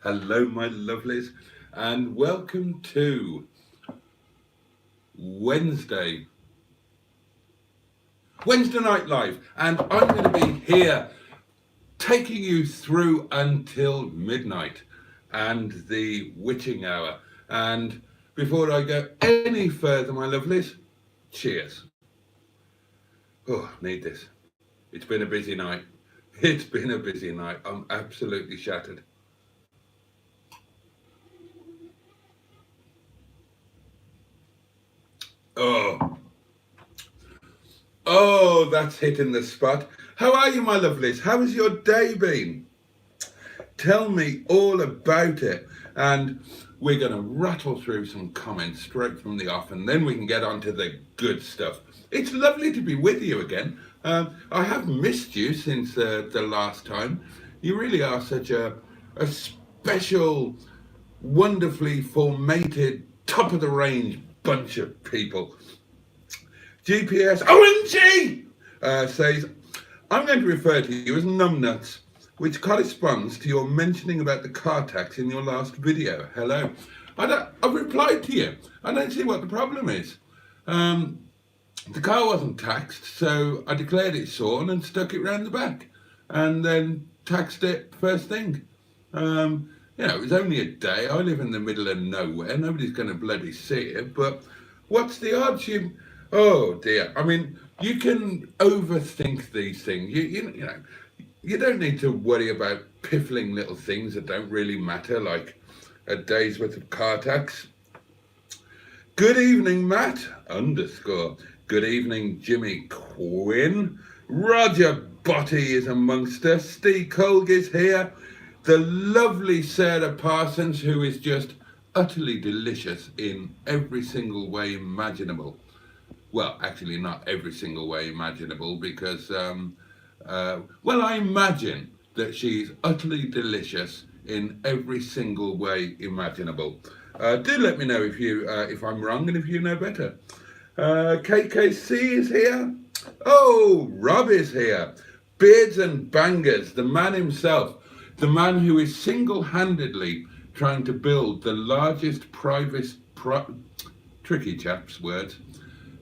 Hello, my lovelies, and welcome to Wednesday Night Live. And I'm going to be here taking you through until midnight and the witching hour. And before I go any further, my lovelies, cheers. Oh, need this. It's been a busy night. It's been a busy night. I'm absolutely shattered. Oh, that's hitting the spot. How are you, my lovelies? How has your day been? Tell me all about it. And we're going to rattle through some comments straight from the off, and then we can get on to the good stuff. It's lovely to be with you again. I have missed you since the last time. You really are such a special, wonderfully formatted, top of the range bunch of people. GPS OMG says, I'm going to refer to you as numbnuts, which corresponds to your mentioning about the car tax in your last video. Hello. I've replied to you. I don't see what the problem is. The car wasn't taxed, so I declared it sawn and stuck it round the back, and then taxed it first thing. It was only a day. I live in the middle of nowhere. Nobody's going to bloody see it, but what's the odds? Oh dear. I mean, you can overthink these things. You don't need to worry about piffling little things that don't really matter, like a day's worth of car tax. Good evening, Matt _ Good evening, Jimmy Quinn. Roger Boaty is amongst us. Steve Colg is here. The lovely Sarah Parsons, who is just utterly delicious in every single way imaginable. Well, actually not every single way imaginable, because, I imagine that she's utterly delicious in every single way imaginable. Do let me know if I'm wrong and if you know better. KKC is here. Oh, Rob is here. Beards and Bangers, the man himself, the man who is single-handedly trying to build the largest tricky chaps words,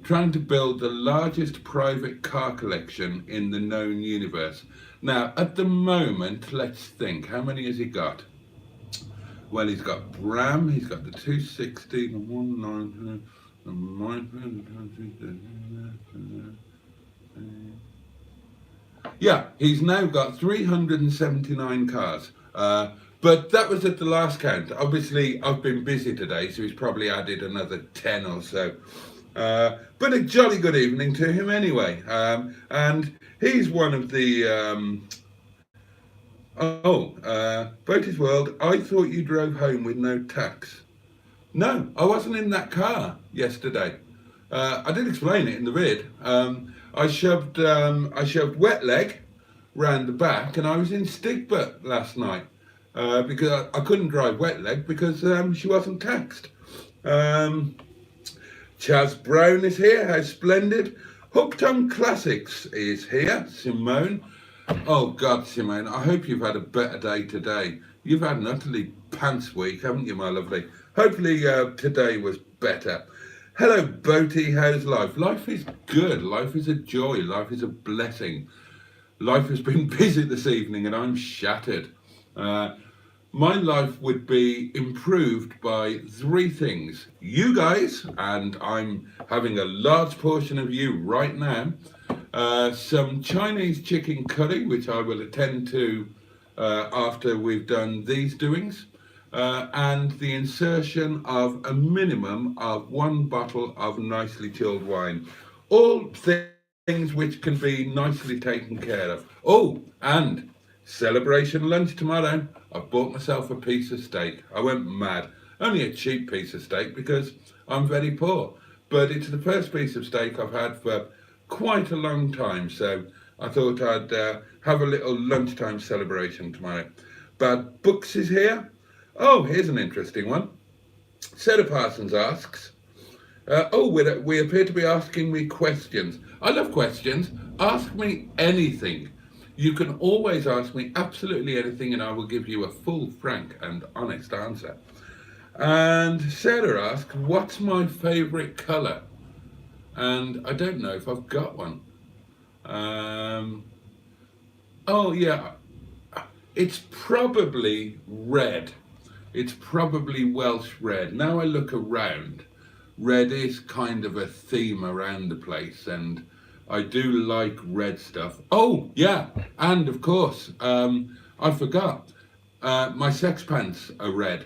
trying to build the largest private car collection in the known universe. Now, at the moment, let's think, how many has he got? Well, he's got Bram, he's got the 260, the 190, yeah, he's now got 379 cars. But that was at the last count. Obviously, I've been busy today, so he's probably added another 10 or so. But a jolly good evening to him anyway. And he's one of the... Boaty's World, I thought you drove home with no tax. No, I wasn't in that car yesterday. I did explain it in the vid. I shoved wet leg round the back, and I was in Stigbutt last night because I couldn't drive wet leg because she wasn't taxed. Chaz Brown is here. How splendid. Hooked on Classics is here. Simone. Oh God, Simone, I hope you've had a better day today. You've had an utterly pants week, haven't you, my lovely? Hopefully today was better. Hello, Boaty. How's life? Life is good. Life is a joy. Life is a blessing. Life has been busy this evening and I'm shattered. My life would be improved by 3 things. You guys, and I'm having a large portion of you right now. Some Chinese chicken curry, which I will attend to after we've done these doings. And the insertion of a minimum of 1 bottle of nicely chilled wine. All things which can be nicely taken care of. Oh, and celebration lunch tomorrow. I've bought myself a piece of steak. I went mad. Only a cheap piece of steak because I'm very poor. But it's the first piece of steak I've had for quite a long time. So I thought I'd have a little lunchtime celebration tomorrow. Bad Books is here. Oh, here's an interesting one. Sarah Parsons asks, we appear to be asking me questions. I love questions. Ask me anything. You can always ask me absolutely anything and I will give you a full, frank and honest answer. And Sarah asked, what's my favourite colour? And I don't know if I've got one. Oh yeah, it's probably red. It's probably Welsh red. Now I look around, red is kind of a theme around the place, and I do like red stuff. Oh yeah, and of course, I forgot. My sex pants are red.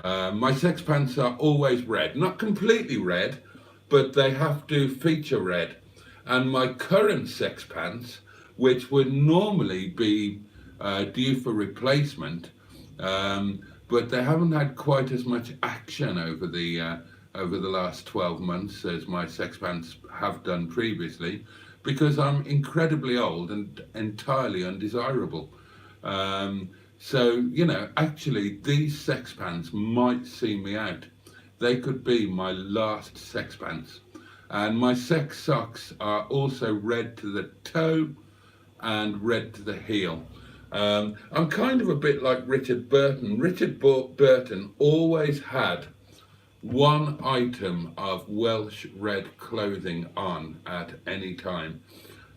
My sex pants are always red, not completely red, but they have to feature red. And my current sex pants, which would normally be due for replacement, but they haven't had quite as much action over the last 12 months as my sex pants have done previously, because I'm incredibly old and entirely undesirable. So, you know, actually these sex pants might see me out. They could be my last sex pants. And my sex socks are also red to the toe and red to the heel. I'm kind of a bit like Richard Burton. Richard Burton always had one item of Welsh red clothing on at any time.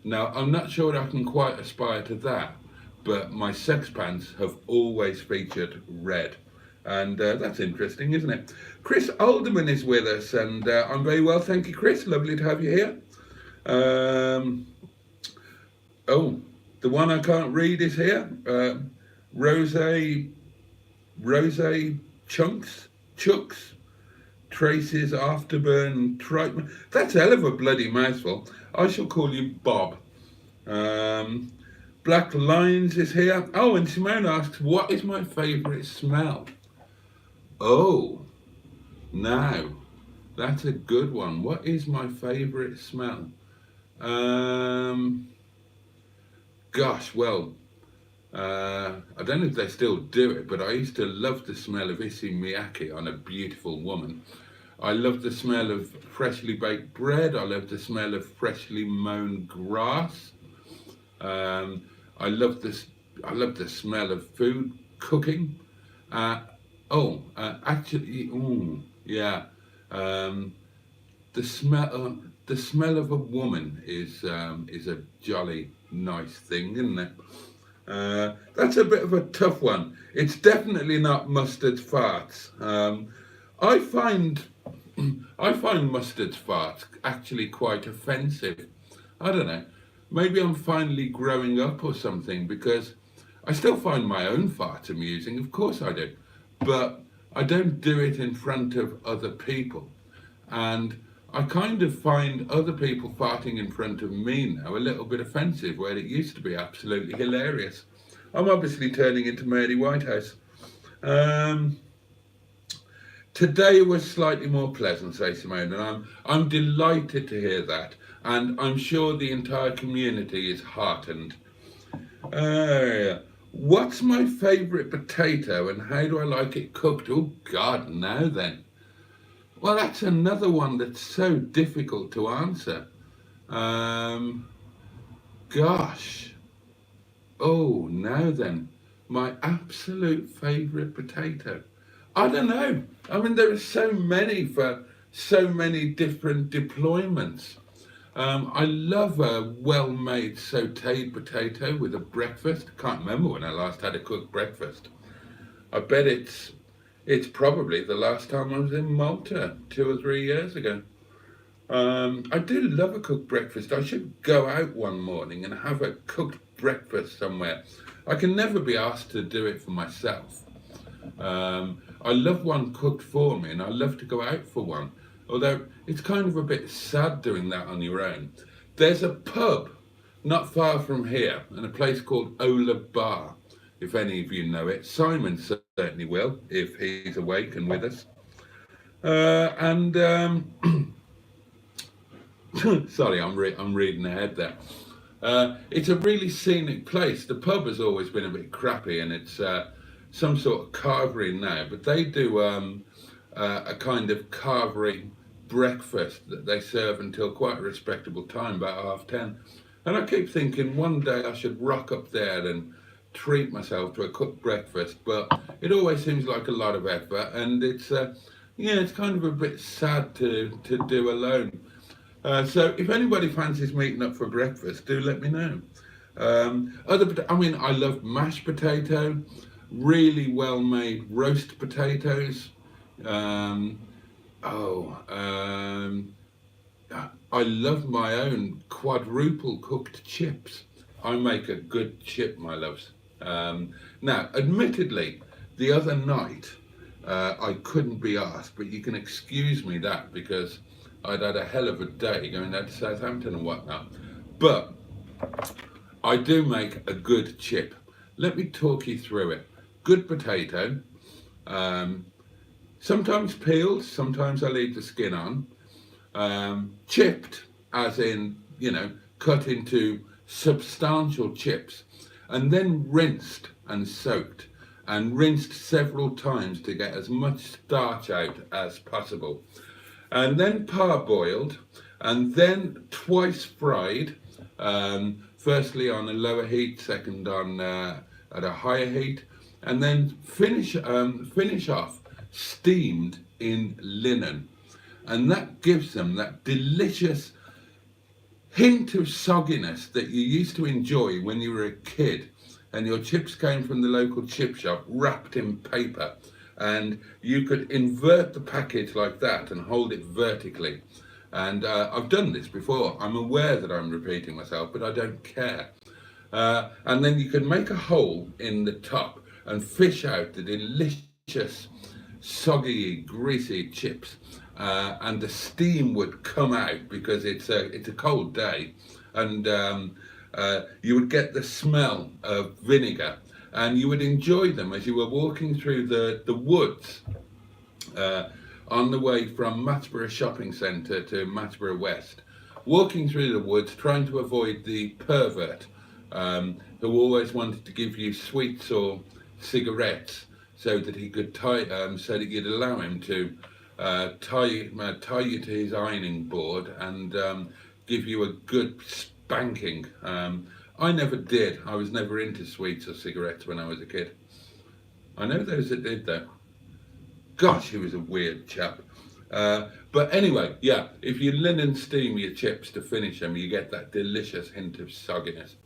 Now, I'm not sure I can quite aspire to that, but my sex pants have always featured red. And that's interesting, isn't it? Chris Alderman is with us, and I'm very well, thank you, Chris. Lovely to have you here. Oh, the one I can't read is here. Rose Chucks, Traces, Afterburn, Triton. That's a hell of a bloody mouthful. I shall call you Bob. Black Lines is here. Oh, and Simone asks, what is my favourite smell? Oh, now, that's a good one. What is my favourite smell? Gosh, well, I don't know if they still do it, but I used to love the smell of issey miyake on a beautiful woman. I love the smell of freshly baked bread. I love the smell of freshly mown grass. I love the smell of food cooking. Actually, yeah. The smell of a woman is a jolly nice thing, isn't it? That's a bit of a tough one. It's definitely not mustard's farts. I find mustard's farts actually quite offensive. I don't know. Maybe I'm finally growing up or something, because I still find my own farts amusing. Of course I do, but I don't do it in front of other people, and I kind of find other people farting in front of me now a little bit offensive, where it used to be absolutely hilarious. I'm obviously turning into Mary Whitehouse. Today was slightly more pleasant, says Simone, and I'm delighted to hear that, and I'm sure the entire community is heartened. What's my favourite potato and how do I like it cooked? Oh God, now then. Well, that's another one that's so difficult to answer. Gosh. Oh, now then. My absolute favourite potato. I don't know. I mean, there are so many for so many different deployments. I love a well-made sautéed potato with a breakfast. Can't remember when I last had a cooked breakfast. I bet it's probably the last time I was in Malta 2 or 3 years ago. I do love a cooked breakfast. I should go out one morning and have a cooked breakfast somewhere. I can never be asked to do it for myself. I love one cooked for me, and I love to go out for one. Although it's kind of a bit sad doing that on your own. There's a pub not far from here, and a place called Ola Bar, if any of you know it. Simon certainly will, if he's awake and with us. Sorry, I'm reading ahead there. It's a really scenic place. The pub has always been a bit crappy, and it's some sort of carvery now, but they do a kind of carvery breakfast that they serve until quite a respectable time, about 10:30. And I keep thinking one day I should rock up there and treat myself to a cooked breakfast, but it always seems like a lot of effort, and it's kind of a bit sad to do alone. So if anybody fancies meeting up for breakfast, do let me know. I love mashed potato, really well made roast potatoes. Um, oh, I love my own quadruple cooked chips. I make a good chip, my loves. Now, admittedly, the other night I couldn't be asked, but you can excuse me that because I'd had a hell of a day going down to Southampton and whatnot. But I do make a good chip. Let me talk you through it. Good potato, um, sometimes peeled, sometimes I leave the skin on. Chipped, as in, cut into substantial chips, and then rinsed and soaked, and rinsed several times to get as much starch out as possible. And then parboiled, and then twice fried, firstly on a lower heat, second on at a higher heat, and then finish off steamed in linen. And that gives them that delicious hint of sogginess that you used to enjoy when you were a kid and your chips came from the local chip shop wrapped in paper, and you could invert the package like that and hold it vertically. And I've done this before. I'm aware that I'm repeating myself, but I don't care. And then you can make a hole in the top and fish out the delicious soggy, greasy chips, and the steam would come out because it's a cold day, and you would get the smell of vinegar, and you would enjoy them as you were walking through the woods on the way from Matsborough Shopping Centre to Matsborough West, walking through the woods trying to avoid the pervert who always wanted to give you sweets or cigarettes so that he could so that you'd allow him to tie you to his ironing board and give you a good spanking. I never did. I was never into sweets or cigarettes when I was a kid. I know those that did though. Gosh, he was a weird chap. But anyway, yeah, if you linen steam your chips to finish them, you get that delicious hint of sogginess.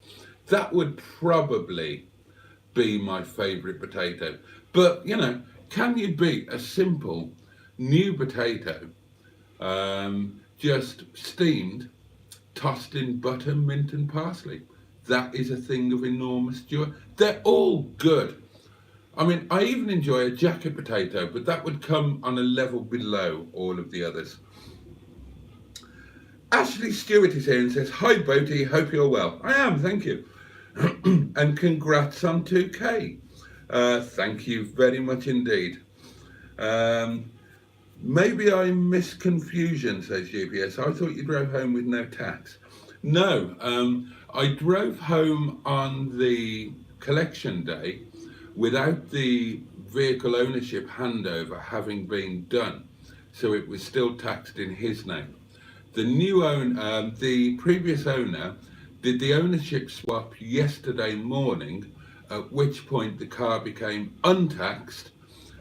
That would probably be my favourite potato. But, can you beat a simple new potato, just steamed, tossed in butter, mint and parsley? That is a thing of enormous joy. They're all good. I mean, I even enjoy a jacket potato, but that would come on a level below all of the others. Ashley Stewart is here and says, "Hi Boaty, hope you're well." I am, thank you. And congrats on 2K. Thank you very much indeed. Maybe I missed confusion, says GPS. I thought you drove home with no tax. No, I drove home on the collection day without the vehicle ownership handover having been done, so it was still taxed in his name. The new owner, the previous owner, did the ownership swap yesterday morning, at which point the car became untaxed,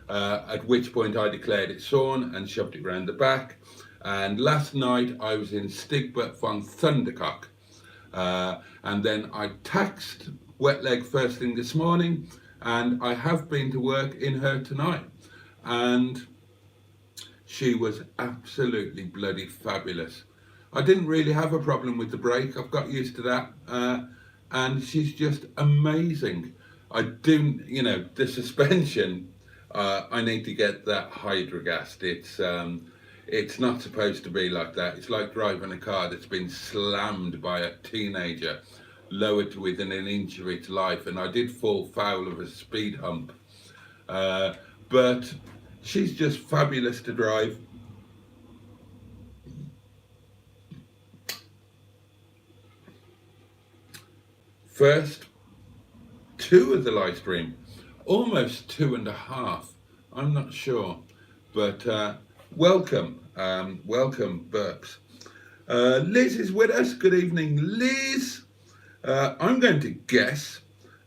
at which point I declared it sawn and shoved it round the back. And last night I was in Stigbert von Thundercock, and then I taxed wet leg first thing this morning, and I have been to work in her tonight, and she was absolutely bloody fabulous. I didn't really have a problem with the brake. I've got used to that, and she's just amazing. I do, the suspension, I need to get that hydrogassed. It's not supposed to be like that. It's like driving a car that's been slammed by a teenager, lowered to within an inch of its life, and I did fall foul of a speed hump. But she's just fabulous to drive. First, 2 of the live stream, almost 2.5. I'm not sure, but welcome, welcome, Burps. Liz is with us. Good evening, Liz. I'm going to guess,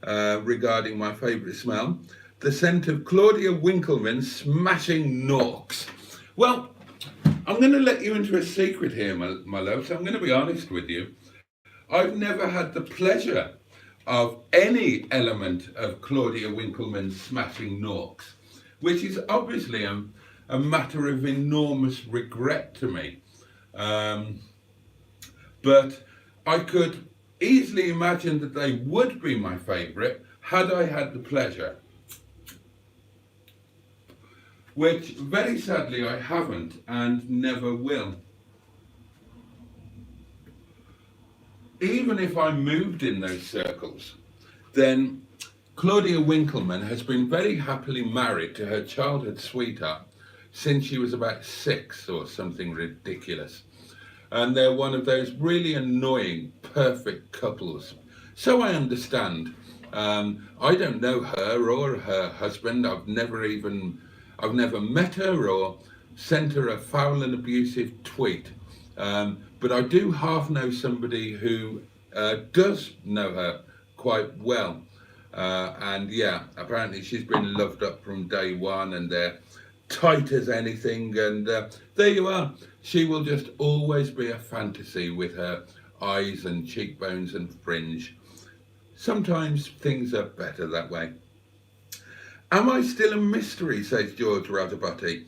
regarding my favourite smell, the scent of Claudia Winkleman's Smashing Norks. Well, I'm going to let you into a secret here, my love, so I'm going to be honest with you. I've never had the pleasure of any element of Claudia Winkleman's Smashing Norks, which is obviously a matter of enormous regret to me. But I could easily imagine that they would be my favourite had I had the pleasure, which very sadly I haven't and never will. Even if I moved in those circles, then Claudia Winkleman has been very happily married to her childhood sweetheart since she was about 6 or something ridiculous. And they're one of those really annoying, perfect couples. So I understand. I don't know her or her husband. I've never met her or sent her a foul and abusive tweet. But I do half know somebody who does know her quite well. And yeah, apparently she's been loved up from day one and they're tight as anything. And there you are. She will just always be a fantasy with her eyes and cheekbones and fringe. Sometimes things are better that way. Am I still a mystery, says George Boaty.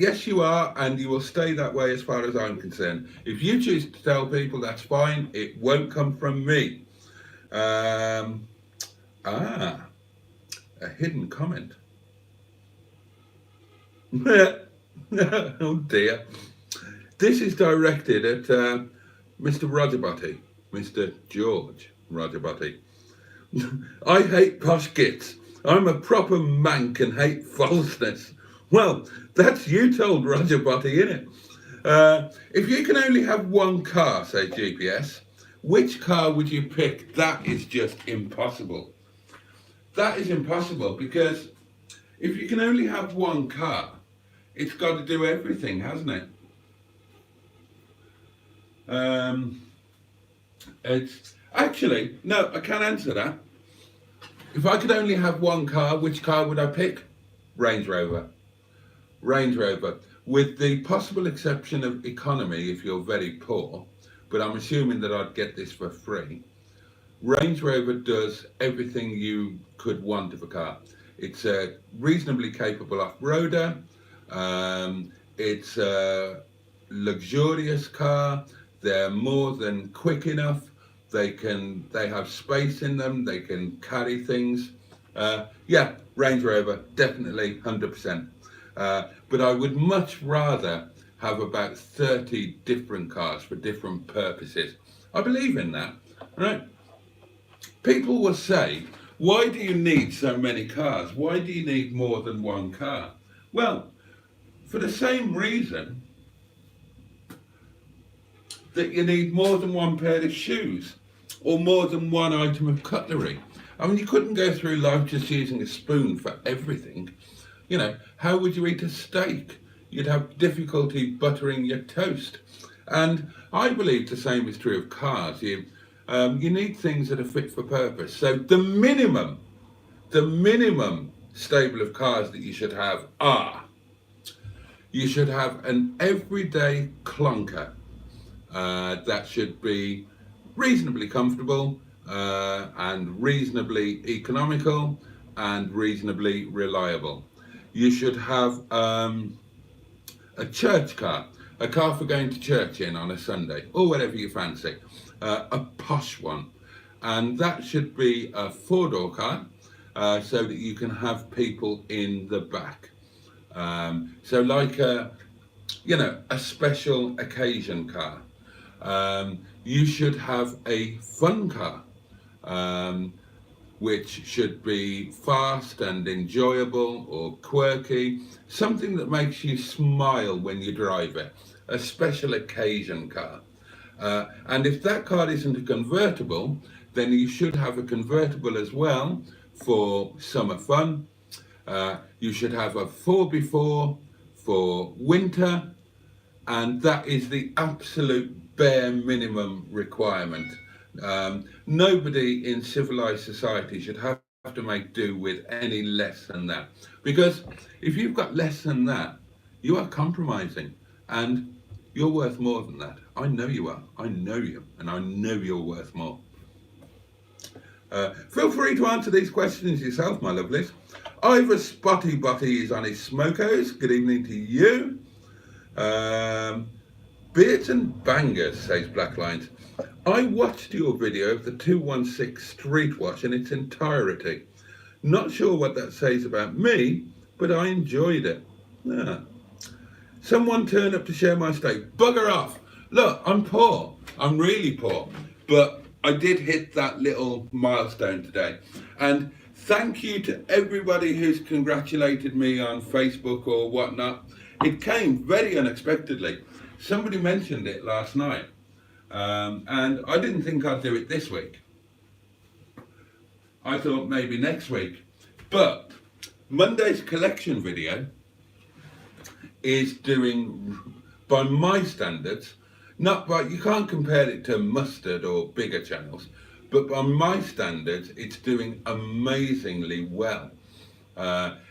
Yes, you are, and you will stay that way as far as I'm concerned. If you choose to tell people, that's fine. It won't come from me. A hidden comment. Oh dear. This is directed at Mr. Roger Boaty, Mr. George Roger Boaty. I hate posh gits. I'm a proper mank and hate falseness. Well, that's you told Roger Boaty, innit? If you can only have one car, say GPS, which car would you pick? That is just impossible. That is impossible because if you can only have one car, it's got to do everything, hasn't it? It's actually, no, I can't answer that. If I could only have one car, which car would I pick? Range Rover. Range Rover, with the possible exception of economy if you're very poor, but I'm assuming that I'd get this for free. Range Rover does everything you could want of a car. It's a reasonably capable off-roader. It's a luxurious car. They're more than quick enough. They have space in them. They can carry things. Yeah, Range Rover, definitely 100%. But I would much rather have about 30 different cars for different purposes. I believe in that, right? People will say, why do you need so many cars? Why do you need more than one car? Well, for the same reason that you need more than one pair of shoes or more than one item of cutlery. I mean, you couldn't go through life just using a spoon for everything. You know, how would you eat a steak? You'd have difficulty buttering your toast. And I believe the same is true of cars. You need things that are fit for purpose. So the minimum stable of cars that you should have are, you should have an everyday clunker that should be reasonably comfortable and reasonably economical and reasonably reliable. You should have a church car, a car for going to church in on a Sunday, or whatever you fancy, a posh one. And that should be a 4-door car so that you can have people in the back. So like a special occasion car. You should have a fun car, which should be fast and enjoyable or quirky, something that makes you smile when you drive it, a special occasion car. And if that car isn't a convertible, then you should have a convertible as well for summer fun. You should have a 4x4 for winter, and that is the absolute bare minimum requirement. Nobody in civilized society should have to make do with any less than that. Because if you've got less than that, you are compromising and you're worth more than that. I know you are. I know you, and I know you're worth more. Feel free to answer these questions yourself, my lovelies. Ivor Spotty Botty is on his smokos. Good evening to you. Beards and Bangers, says Black Lines. I watched your video of the 216 Street Wash in its entirety. Not sure what that says about me, but I enjoyed it. Yeah. Someone turn up to share my steak. Bugger off. Look, I'm poor. I'm really poor. But I did hit that little milestone today. And thank you to everybody who's congratulated me on Facebook or whatnot. It came very unexpectedly. Somebody mentioned it last night. And I didn't think I'd do it this week. I thought maybe next week. But Monday's collection video is doing, by my standards, not by, you can't compare it to Mustard or bigger channels, but by my standards, it's doing amazingly well.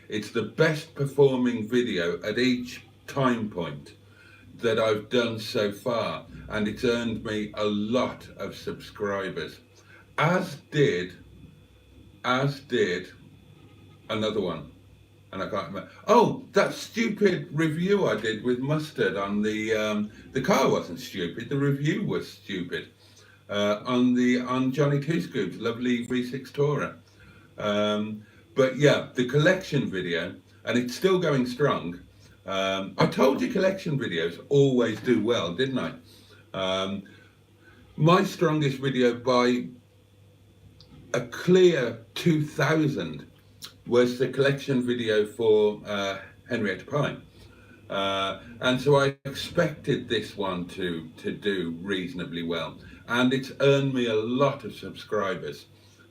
It's the best performing video at each time point that I've done so far, and it's earned me a lot of subscribers, as did another one, and I can't remember. Oh, that stupid review I did with Mustard on the car wasn't stupid, the review was stupid, on Johnny Two Scoops, lovely V6 Tourer. But yeah, the collection video, and it's still going strong. I told you collection videos always do well, didn't I? My strongest video by a clear 2,000 was the collection video for Henrietta Pine. And so I expected this one to do reasonably well. And it's earned me a lot of subscribers.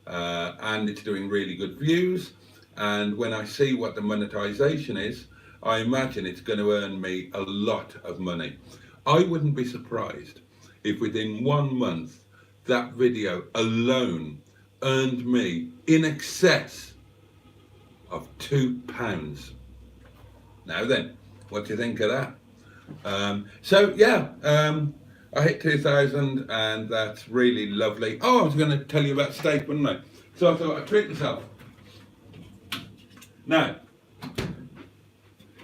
And it's doing really good views. And when I see what the monetization is, I imagine it's going to earn me a lot of money. I wouldn't be surprised if within 1 month that video alone earned me in excess of £2. Now then, what do you think of that? So yeah, I hit 2,000 and that's really lovely. Oh, I was going to tell you about steak, wasn't I? So I thought I'd treat myself. Now,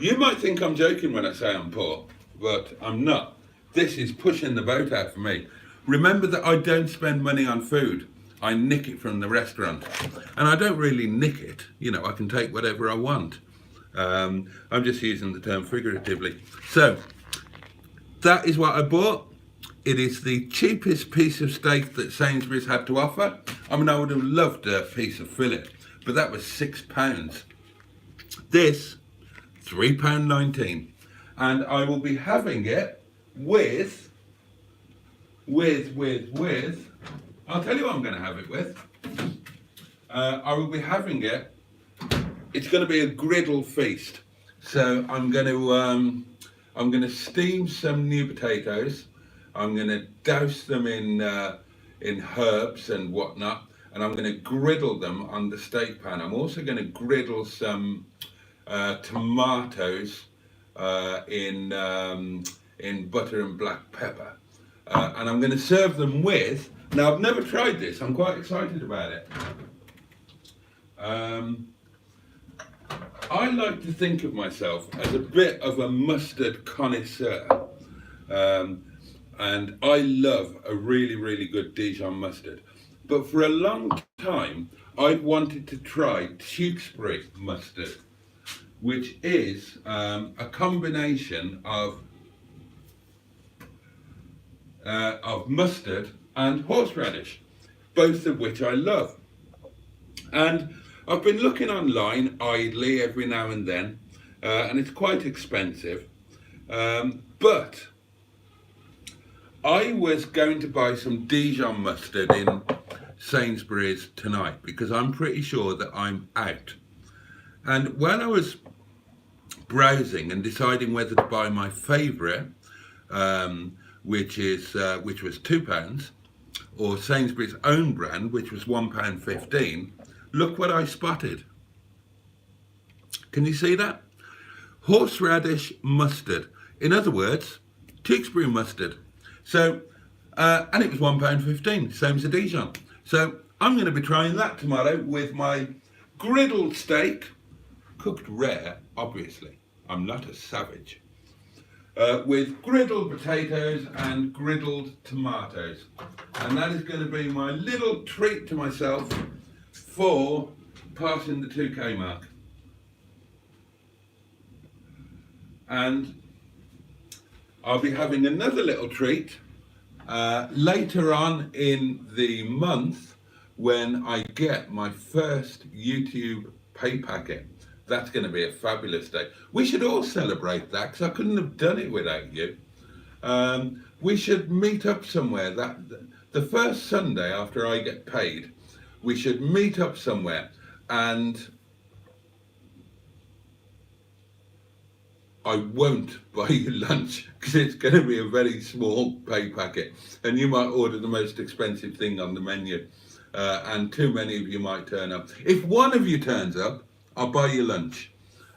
you might think I'm joking when I say I'm poor, but I'm not. This is pushing the boat out for me. Remember that I don't spend money on food. I nick it from the restaurant. And I don't really nick it. You know, I can take whatever I want. I'm just using the term figuratively. So, that is what I bought. It is the cheapest piece of steak that Sainsbury's had to offer. I mean, I would have loved a piece of fillet, but that was £6. This, £3.19. And I will be having it with, I'll tell you what I'm going to have it with. I will be having it, it's going to be a griddle feast. So I'm going to steam some new potatoes. I'm going to douse them in herbs and whatnot, and I'm going to griddle them on the steak pan. I'm also going to griddle some tomatoes in butter and black pepper, and I'm going to serve them with. Now, I've never tried this. I'm quite excited about it. I like to think of myself as a bit of a mustard connoisseur. And I love a really, really good Dijon mustard. But for a long time, I've wanted to try Stepspeed mustard, which is a combination of mustard and horseradish, both of which I love. And I've been looking online idly every now and then, and it's quite expensive. But I was going to buy some Dijon mustard in Sainsbury's tonight because I'm pretty sure that I'm out. And when I was browsing and deciding whether to buy my favourite, which was £2, or Sainsbury's own brand, which was £1.15, look what I spotted. Can you see that? Horseradish mustard. In other words, Tewkesbury mustard. So, and it was £1.15, same as a Dijon. So I'm going to be trying that tomorrow with my griddled steak, cooked rare, obviously. I'm not a savage. With griddled potatoes and griddled tomatoes. And that is going to be my little treat to myself for passing the 2K mark. And I'll be having another little treat later on in the month when I get my first YouTube pay packet. That's going to be a fabulous day. We should all celebrate that because I couldn't have done it without you. We should meet up somewhere. The first Sunday after I get paid, we should meet up somewhere, and I won't buy you lunch because it's going to be a very small pay packet, and you might order the most expensive thing on the menu, and too many of you might turn up. If one of you turns up, I'll buy you lunch.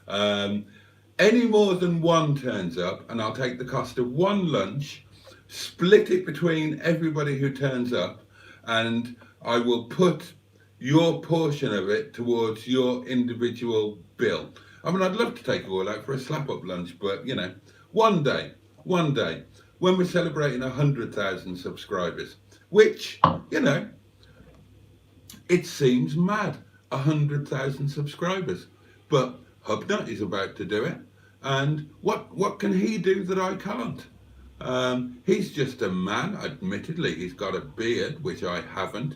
Any more than one turns up, and I'll take the cost of one lunch, split it between everybody who turns up, and I will put your portion of it towards your individual bill. I mean, I'd love to take you all out for a slap-up lunch, but, you know, one day, when we're celebrating 100,000 subscribers, which, you know, it seems mad, 100,000 subscribers, but Hubnut is about to do it, and what can he do that I can't? He's just a man, admittedly, he's got a beard, which I haven't,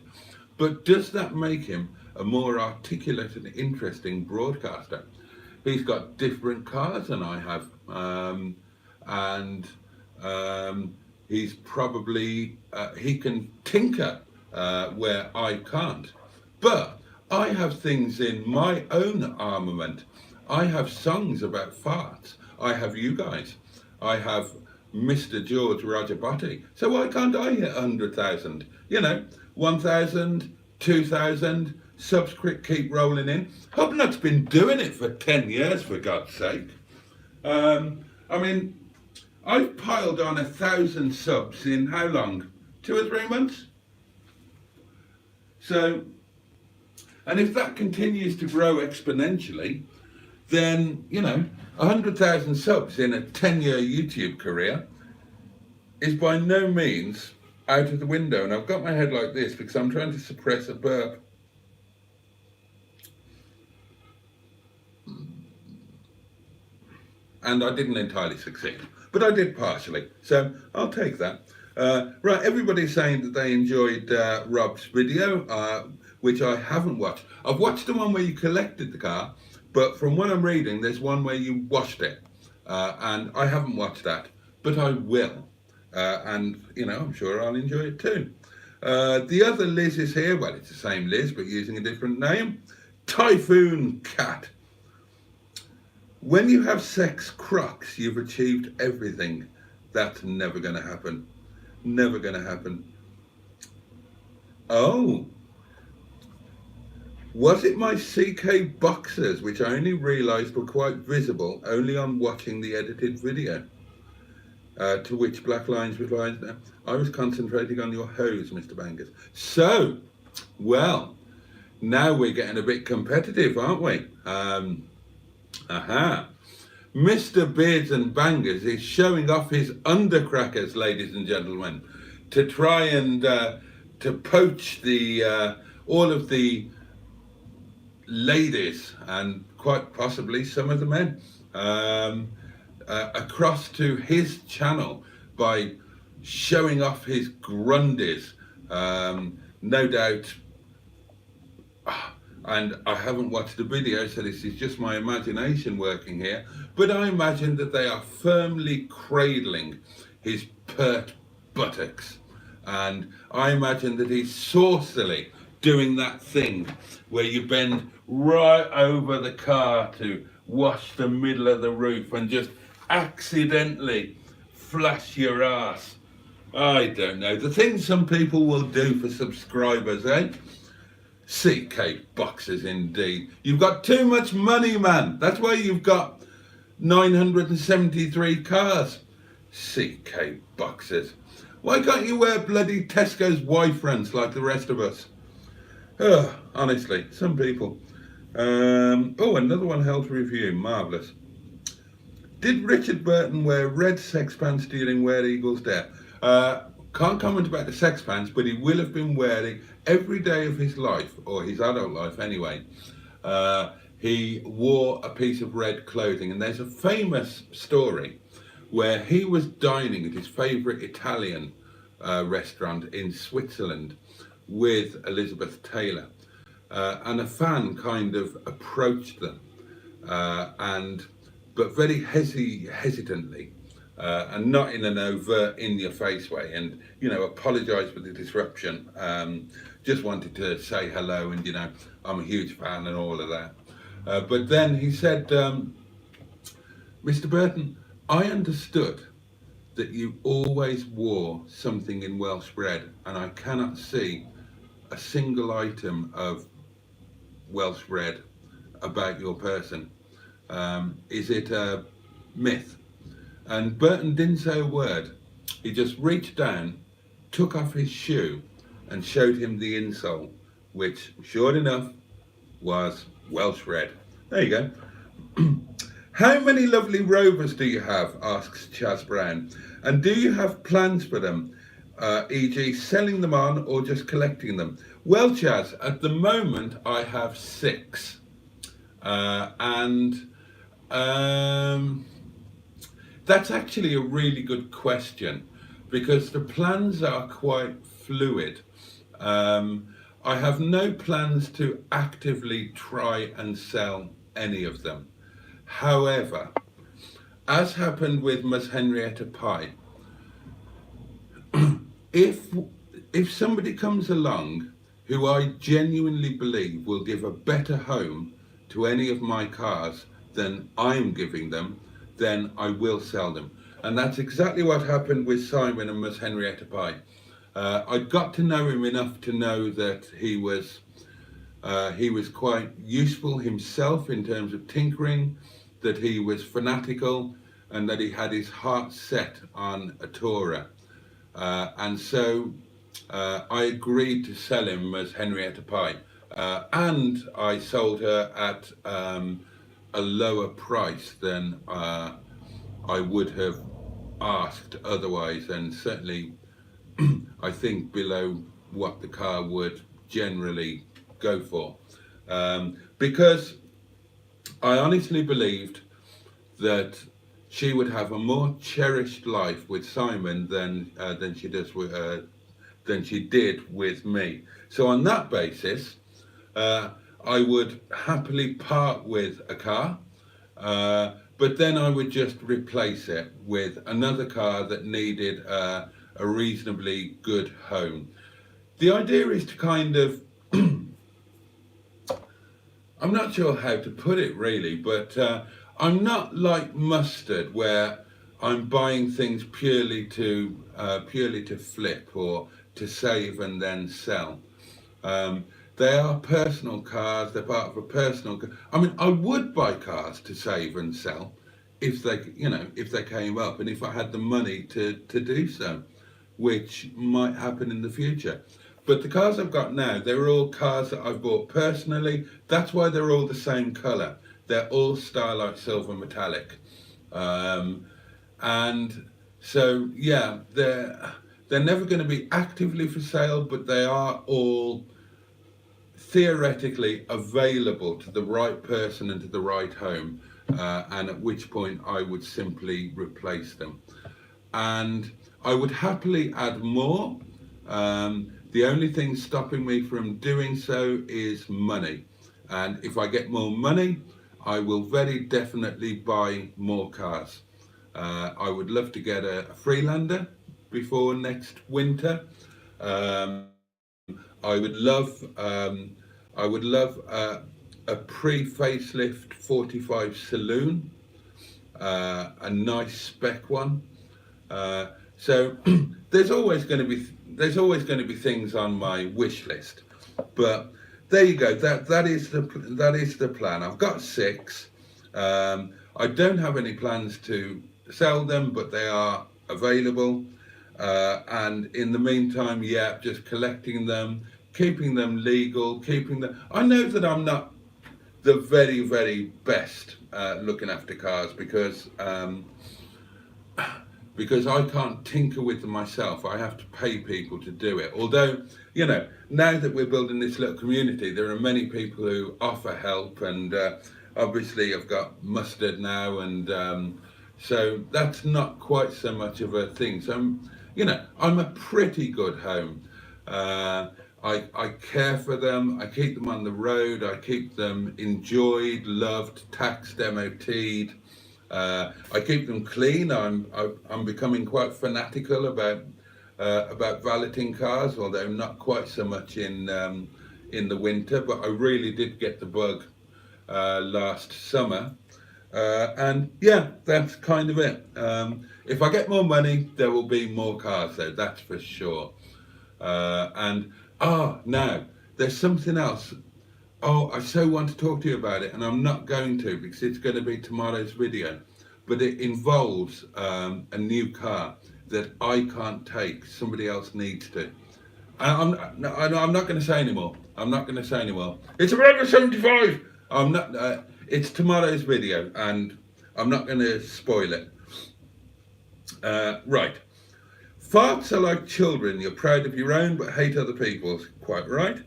but does that make him a more articulate and interesting broadcaster? He's got different cars than I have, and he's probably, he can tinker where I can't. But I have things in my own armament. I have songs about farts. I have you guys. I have Mr. George Roger Boaty. So why can't I hit 100,000? You know, 1,000, 2,000, subs keep rolling in. Hubnut's been doing it for 10 years, for God's sake. I mean, I've piled on 1,000 subs in how long? 2 or 3 months? So, and if that continues to grow exponentially, then, you know, 100,000 subs in a 10-year YouTube career is by no means out of the window. And I've got my head like this because I'm trying to suppress a burp. And I didn't entirely succeed, but I did partially, so I'll take that. Right, everybody's saying that they enjoyed Rob's video, which I haven't watched. I've watched the one where you collected the car, but from what I'm reading, there's one where you washed it, and I haven't watched that, but I will, and, you know, I'm sure I'll enjoy it too. The other Liz is here, well, it's the same Liz, but using a different name. Typhoon Cat. When you have sex crocs, you've achieved everything. That's never going to happen. Never going to happen. Oh. Was it my CK boxers, which I only realised were quite visible only on watching the edited video? To which Black Lines replies, I was concentrating on your hose, Mr. Bangers. So, well, now we're getting a bit competitive, aren't we? Mr. Beards and Bangers is showing off his undercrackers, ladies and gentlemen, to try and to poach the all of the ladies and quite possibly some of the men across to his channel by showing off his grundies, no doubt. And I haven't watched the video, so this is just my imagination working here, but I imagine that they are firmly cradling his pert buttocks, and I imagine that he's saucily doing that thing where you bend right over the car to wash the middle of the roof and just accidentally flash your ass I don't know. The things some people will do for subscribers, eh? CK boxes indeed. You've got too much money, man. That's why you've got 973 cars. CK boxes. Why can't you wear bloody Tesco's Y-fronts like the rest of us? Oh, honestly, some people. Oh, another one, health review. Marvellous. Did Richard Burton wear red sex pants during Where Eagles Dare? Can't comment about the sex pants, but he will have been wearing every day of his life, or his adult life anyway. He wore a piece of red clothing, and there's a famous story where he was dining at his favourite Italian restaurant in Switzerland with Elizabeth Taylor, and a fan kind of approached them, but very hesitantly, and not in an overt, in-your-face way, and apologised for the disruption. Just wanted to say hello, and I'm a huge fan and all of that. But then he said, Mr. Burton, I understood that you always wore something in Welsh red, and I cannot see a single item of Welsh red about your person. Is it a myth? And Burton didn't say a word. He just reached down, took off his shoe, and showed him the insole, which, sure enough, was Welsh red. There you go. How many lovely Rovers do you have? Asks Chaz Brown. And do you have plans for them, e.g. selling them on or just collecting them? Well, Chaz, at the moment I have 6. That's actually a really good question, because the plans are quite fluid. I have no plans to actively try and sell any of them. However, as happened with Miss Henrietta Pye, if somebody comes along who I genuinely believe will give a better home to any of my cars than I'm giving them, then I will sell them. And that's exactly what happened with Simon and Miss Henrietta Pye. I got to know him enough to know that he was quite useful himself in terms of tinkering, that he was fanatical, and that he had his heart set on a Tourer. And so I agreed to sell him as Henrietta Pye. And I sold her at a lower price than I would have asked otherwise, and certainly I think below what the car would generally go for, because I honestly believed that she would have a more cherished life with Simon than she did with me. So on that basis, I would happily part with a car, but then I would just replace it with another car that needed a reasonably good home. The idea is to kind of, I'm not sure how to put it really, but I'm not like Mustard, where I'm buying things purely to flip or to save and then sell. They are personal cars. They're part of a personal. I mean, I would buy cars to save and sell if they came up, and if I had the money to do so, which might happen in the future. But the cars I've got now, they're all cars that I've bought personally. That's why they're all the same colour. They're all Starlight Silver Metallic. And so, yeah, they're never going to be actively for sale, but they are all theoretically available to the right person and to the right home, and at which point I would simply replace them. And I would happily add more. The only thing stopping me from doing so is money. And if I get more money, I will very definitely buy more cars. I would love to get a Freelander before next winter. I would love a pre-facelift 45 saloon, a nice spec one. So there's always going to be things on my wish list, but there you go. That is the plan. I've got 6. I don't have any plans to sell them, but they are available. And in the meantime, yeah, just collecting them, keeping them legal, keeping them. I know that I'm not the very, very best looking after cars because I can't tinker with them myself. I have to pay people to do it. Although, you know, now that we're building this little community, there are many people who offer help, and obviously I've got Mustard now, and so that's not quite so much of a thing. So, you know, I'm a pretty good home. I care for them, I keep them on the road, I keep them enjoyed, loved, taxed, MOT'd. I keep them clean. I'm becoming quite fanatical about valeting cars, although not quite so much in the winter. But I really did get the bug last summer, and yeah, that's kind of it. If I get more money, there will be more cars, though. That's for sure. And now there's something else. Oh, I so want to talk to you about it, and I'm not going to because it's going to be tomorrow's video. But it involves a new car that I can't take. Somebody else needs to. I'm not going to say anymore. I'm not going to say anymore. It's a Rover 75. I'm not. It's tomorrow's video, and I'm not going to spoil it. Right. Farts are like children. You're proud of your own, but hate other people's. Quite right.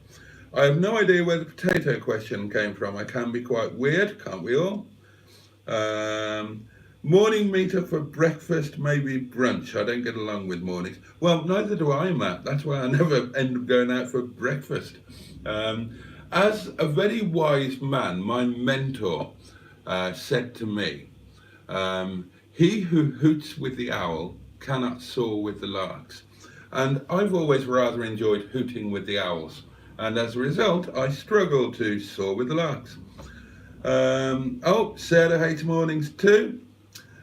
I have no idea where the potato question came from. I can be quite weird, can't we all? Morning meetup for breakfast, maybe brunch. I don't get along with mornings. Well, neither do I, Matt. That's why I never end up going out for breakfast. As a very wise man, my mentor said to me, he who hoots with the owl cannot soar with the larks. And I've always rather enjoyed hooting with the owls. And as a result, I struggle to soar with the larks. Sarah hates mornings too.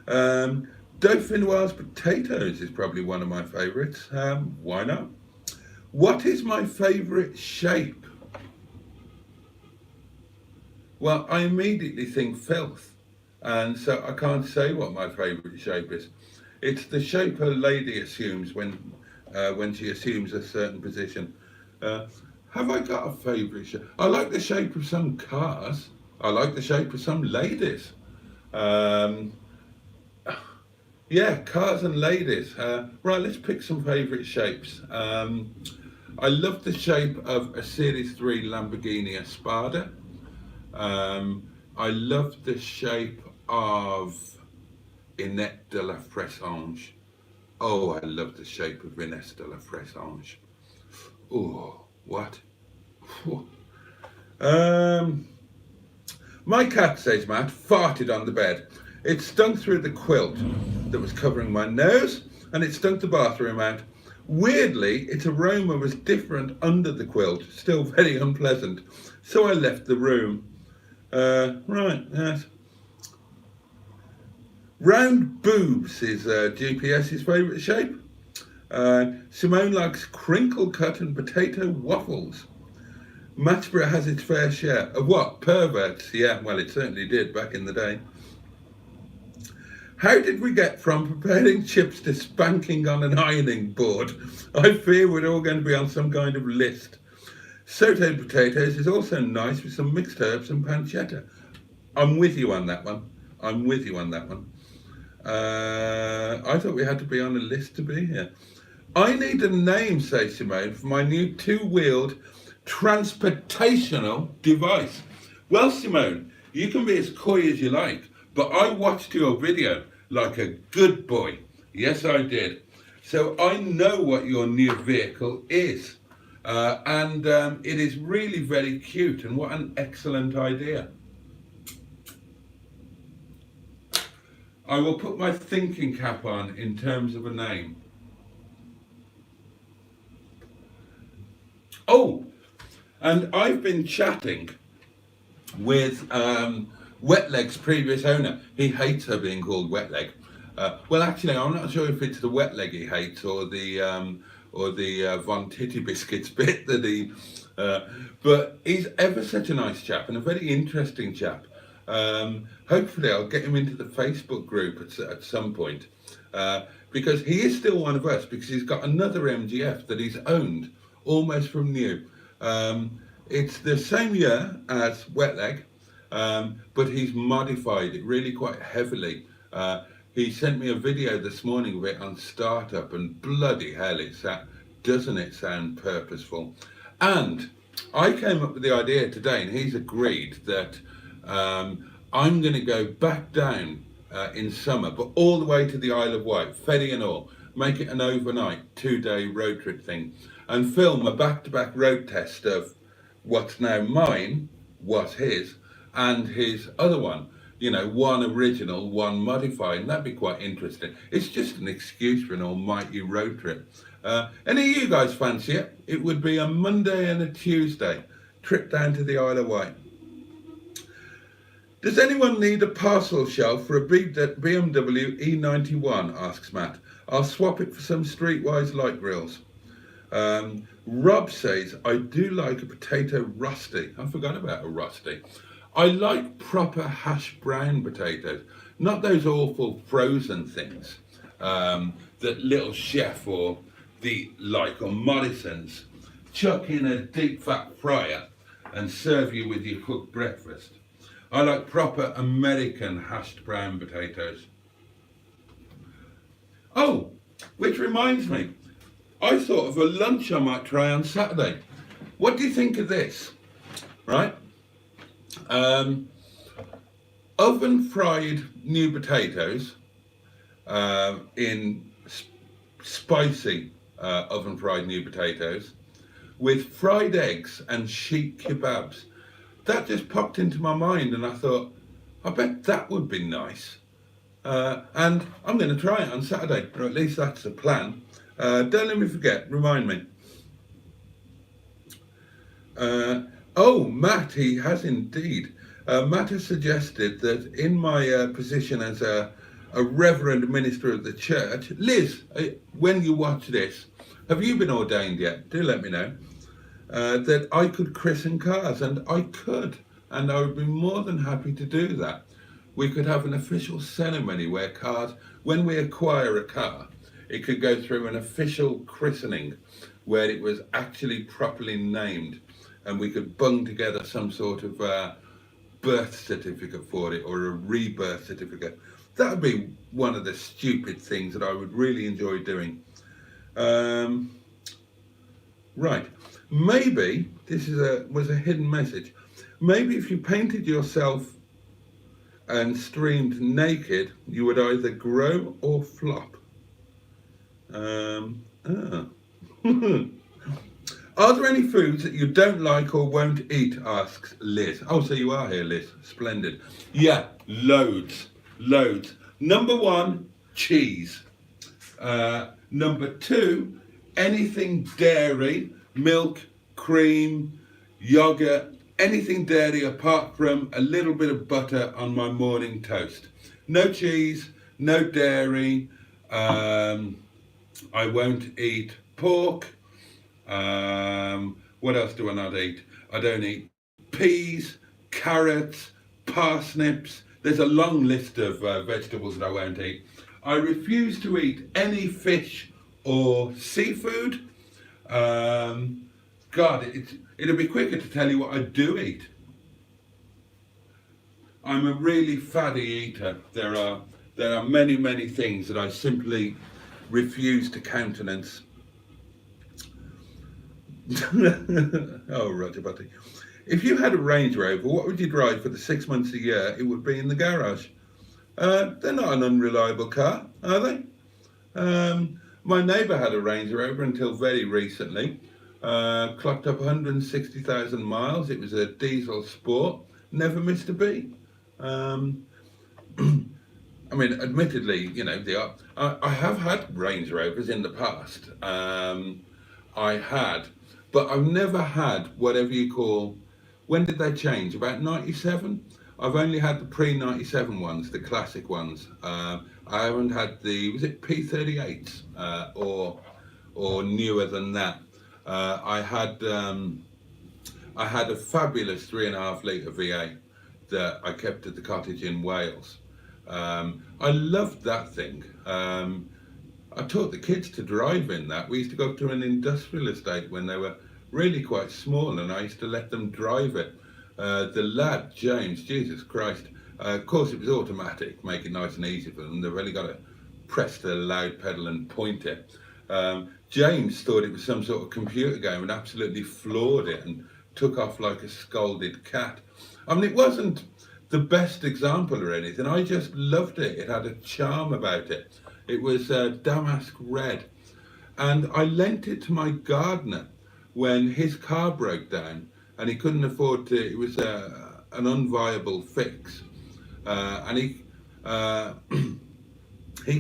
Dauphinoise potatoes is probably one of my favourites. Why not? What is my favourite shape? Well, I immediately think filth. And so I can't say what my favourite shape is. It's the shape a lady assumes when she assumes a certain position. Have I got a favourite shape? I like the shape of some cars. I like the shape of some ladies. Yeah, cars and ladies. Right, let's pick some favourite shapes. I love the shape of a Series 3 Lamborghini Espada. I love the shape of Inette de la Fressange. Oh, I love the shape of Inette de la Fressange. Oh, what? My cat, says Matt, farted on the bed. It stunk through the quilt that was covering my nose, and it stunk the bathroom out. Weirdly, its aroma was different under the quilt, still very unpleasant. So I left the room. Right, yes. Round boobs is GPS's favourite shape. Simone likes crinkle cut and potato waffles. Matchborough has its fair share of what? Perverts. Yeah, well, it certainly did back in the day. How did we get from preparing chips to spanking on an ironing board? I fear we're all going to be on some kind of list. Sauteed potatoes is also nice with some mixed herbs and pancetta. I'm with you on that one. I thought we had to be on a list to be here. I need a name, says Simone, for my new 2-wheeled transportational device. Well, Simone, you can be as coy as you like, but I watched your video like a good boy. Yes, I did. So I know what your new vehicle is. And it is really very cute, and what an excellent idea. I will put my thinking cap on in terms of a name. Oh, and I've been chatting with Wetleg's previous owner. He hates her being called Wetleg. Well, actually, I'm not sure if it's the wet leg he hates or the Von Titty Biscuits bit that he. But he's ever such a nice chap and a very interesting chap. Hopefully, I'll get him into the Facebook group at some point, because he is still one of us, because he's got another MGF that he's owned almost from new. It's the same year as Wet Leg, but he's modified it really quite heavily. He sent me a video this morning of it on Startup, and bloody hell, doesn't it sound purposeful? And I came up with the idea today, and he's agreed that I'm going to go back down in summer, but all the way to the Isle of Wight, ferry and all, make it an overnight 2-day road trip thing, and film a back-to-back road test of what's now mine, was his, and his other one. You know, one original, one modified, and that'd be quite interesting. It's just an excuse for an almighty road trip. Any of you guys fancy it? It would be a Monday and a Tuesday trip down to the Isle of Wight. Does anyone need a parcel shelf for a BMW E91, asks Matt. I'll swap it for some Streetwise light grills. Rob says, I do like a potato rusty. I forgot about a rusty. I like proper hash brown potatoes, not those awful frozen things that Little Chef or Morrison's chuck in a deep fat fryer and serve you with your cooked breakfast. I like proper American hashed brown potatoes. Oh, which reminds me, I thought of a lunch I might try on Saturday. What do you think of this? Right? Oven fried new potatoes in spicy oven fried new potatoes with fried eggs and sheep kebabs. That just popped into my mind, and I thought, I bet that would be nice. And I'm going to try it on Saturday, or at least that's the plan. Don't let me forget, remind me. Oh, Matt, he has indeed. Matt has suggested that in my position as a reverend minister of the church, Liz, when you watch this, have you been ordained yet? Do let me know. That I could christen cars, and I could, and I would be more than happy to do that. We could have an official ceremony where cars, when we acquire a car, it could go through an official christening where it was actually properly named, and we could bung together some sort of birth certificate for it, or a rebirth certificate. That would be one of the stupid things that I would really enjoy doing. Right, maybe this was a hidden message. Maybe if you painted yourself and streamed naked, you would either grow or flop. Are there any foods that you don't like or won't eat, asks Liz. Oh, so you are here, Liz. Splendid. Yeah, loads. Number 1, cheese. Number 2, anything dairy, milk, cream, yogurt, anything dairy apart from a little bit of butter on my morning toast. No cheese, no dairy. I won't eat pork. What else do I not eat? I don't eat peas, carrots, parsnips. There's a long list of vegetables that I won't eat. I refuse to eat any fish or seafood. God, it'll be quicker to tell you what I do eat. I'm a really fatty eater. There are many things that I simply refuse to countenance. Oh, Roger Boaty. If you had a Range Rover, what would you drive for the 6 months a year it would be in the garage? They're not an unreliable car, are they? My neighbour had a Range Rover until very recently. Clocked up 160,000 miles. It was a diesel sport. Never missed a beat. I mean, admittedly, you know, I have had Range Rovers in the past. I had, but I've never had whatever you call, when did they change? About 97? I've only had the pre-97 ones, the classic ones. I I haven't had the, was it P38s or newer than that. I had a fabulous 3.5 litre V8 that I kept at the cottage in Wales. I loved that thing. I taught the kids to drive in that. We used to go to an industrial estate when they were really quite small, and I used to let them drive it. The lad, James, Jesus Christ, of course it was automatic, make it nice and easy for them. They've only got to press the loud pedal and point it. James thought it was some sort of computer game and absolutely floored it and took off like a scolded cat. I mean, it wasn't the best example or anything. I just loved it. It had a charm about it. It was damask red. And I lent it to my gardener when his car broke down and he couldn't afford to, it was an unviable fix. And he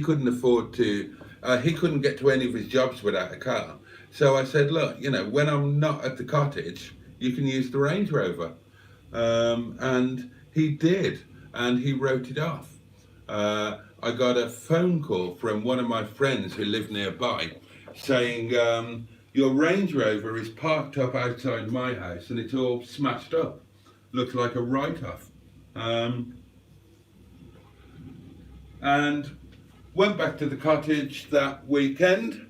couldn't afford to, he couldn't get to any of his jobs without a car. So I said, look, you know, when I'm not at the cottage, you can use the Range Rover. And he did, and he wrote it off. I got a phone call from one of my friends who lived nearby saying, your Range Rover is parked up outside my house and it's all smashed up. Looks like a write-off. And went back to the cottage that weekend,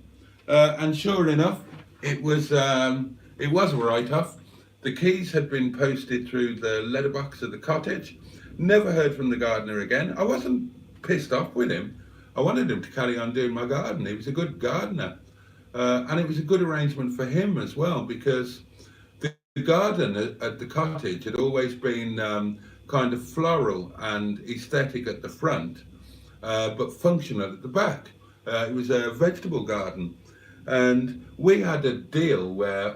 and sure enough, it was a write-off. The keys had been posted through the letterbox of the cottage. Never heard from the gardener again. I wasn't pissed off with him. I wanted him to carry on doing my garden. He was a good gardener. And it was a good arrangement for him as well, because the garden at the cottage had always been kind of floral and aesthetic at the front, but functional at the back. It was a vegetable garden. And we had a deal where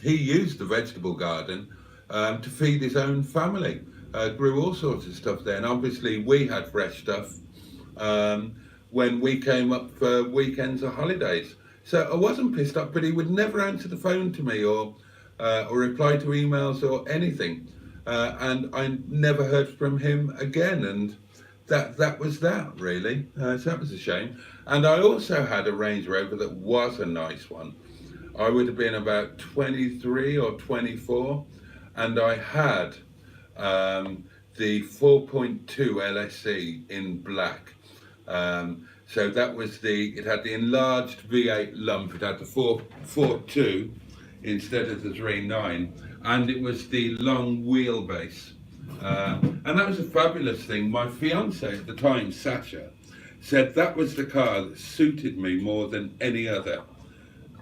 he used the vegetable garden to feed his own family. Grew all sorts of stuff there, and obviously we had fresh stuff when we came up for weekends or holidays. So I wasn't pissed off, but he would never answer the phone to me or reply to emails or anything. And I never heard from him again, and that was that, really. So that was a shame. And I also had a Range Rover that was a nice one. I would have been about 23 or 24, and I had the 4.2 LSE in black. So that was it had the enlarged V8 lump. It had the 4.2 instead of the 3.9, and it was the long wheelbase. And that was a fabulous thing. My fiance at the time, Sasha, said that was the car that suited me more than any other,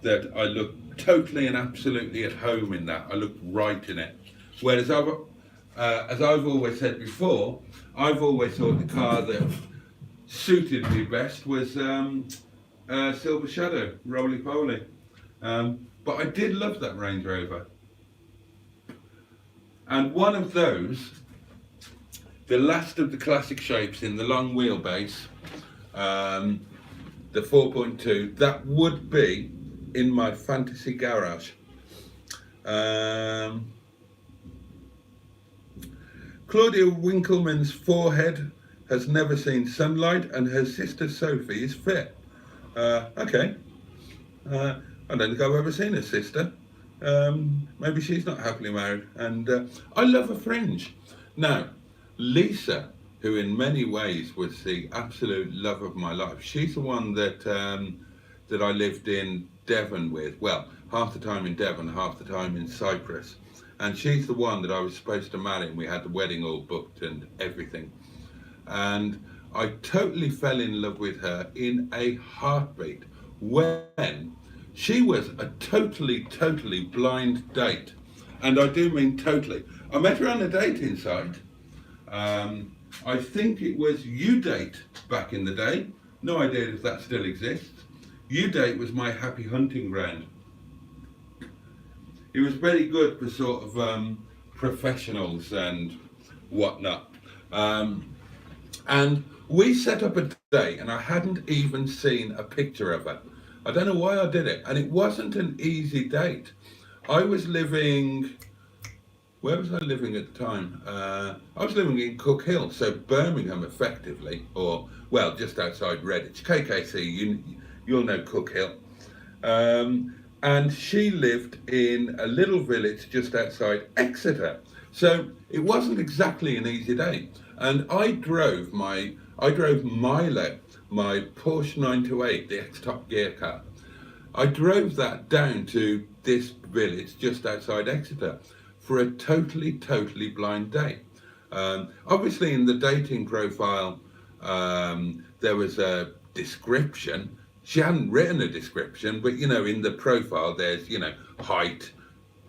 that I looked totally and absolutely at home in that. I looked right in it. Whereas as I've always said before, I've always thought the car that suited me best was Silver Shadow, Roly Poly. But I did love that Range Rover. And one of those, the last of the classic shapes in the long wheelbase, the 4.2, that would be in my fantasy garage. Claudia Winkleman's forehead has never seen sunlight, and her sister Sophie is fit. Okay. I don't think I've ever seen her sister. Maybe she's not happily married. And I love a fringe. Now, Lisa, who in many ways was the absolute love of my life, she's the one that that I lived in Devon with. Well, half the time in Devon, half the time in Cyprus. And she's the one that I was supposed to marry, and we had the wedding all booked and everything. And I totally fell in love with her in a heartbeat when she was a totally blind date. And I do mean totally. I met her on a dating site. I think it was U-Date back in the day. No idea if that still exists. U-Date was my happy hunting ground. It was very good for sort of professionals and whatnot. And we set up a date, and I hadn't even seen a picture of her. I don't know why I did it, and it wasn't an easy date. I was living, where was I living at the time? I was living in Cook Hill, so Birmingham effectively, or well, just outside Redditch, KKC. You'll know Cook Hill. And she lived in a little village just outside Exeter. So it wasn't exactly an easy day. And I drove Milo, my Porsche 928, the ex-Top Gear car. I drove that down to this village just outside Exeter for a totally blind date. Obviously in the dating profile, there was a description. She hadn't written a description, but you know, in the profile there's, you know, height,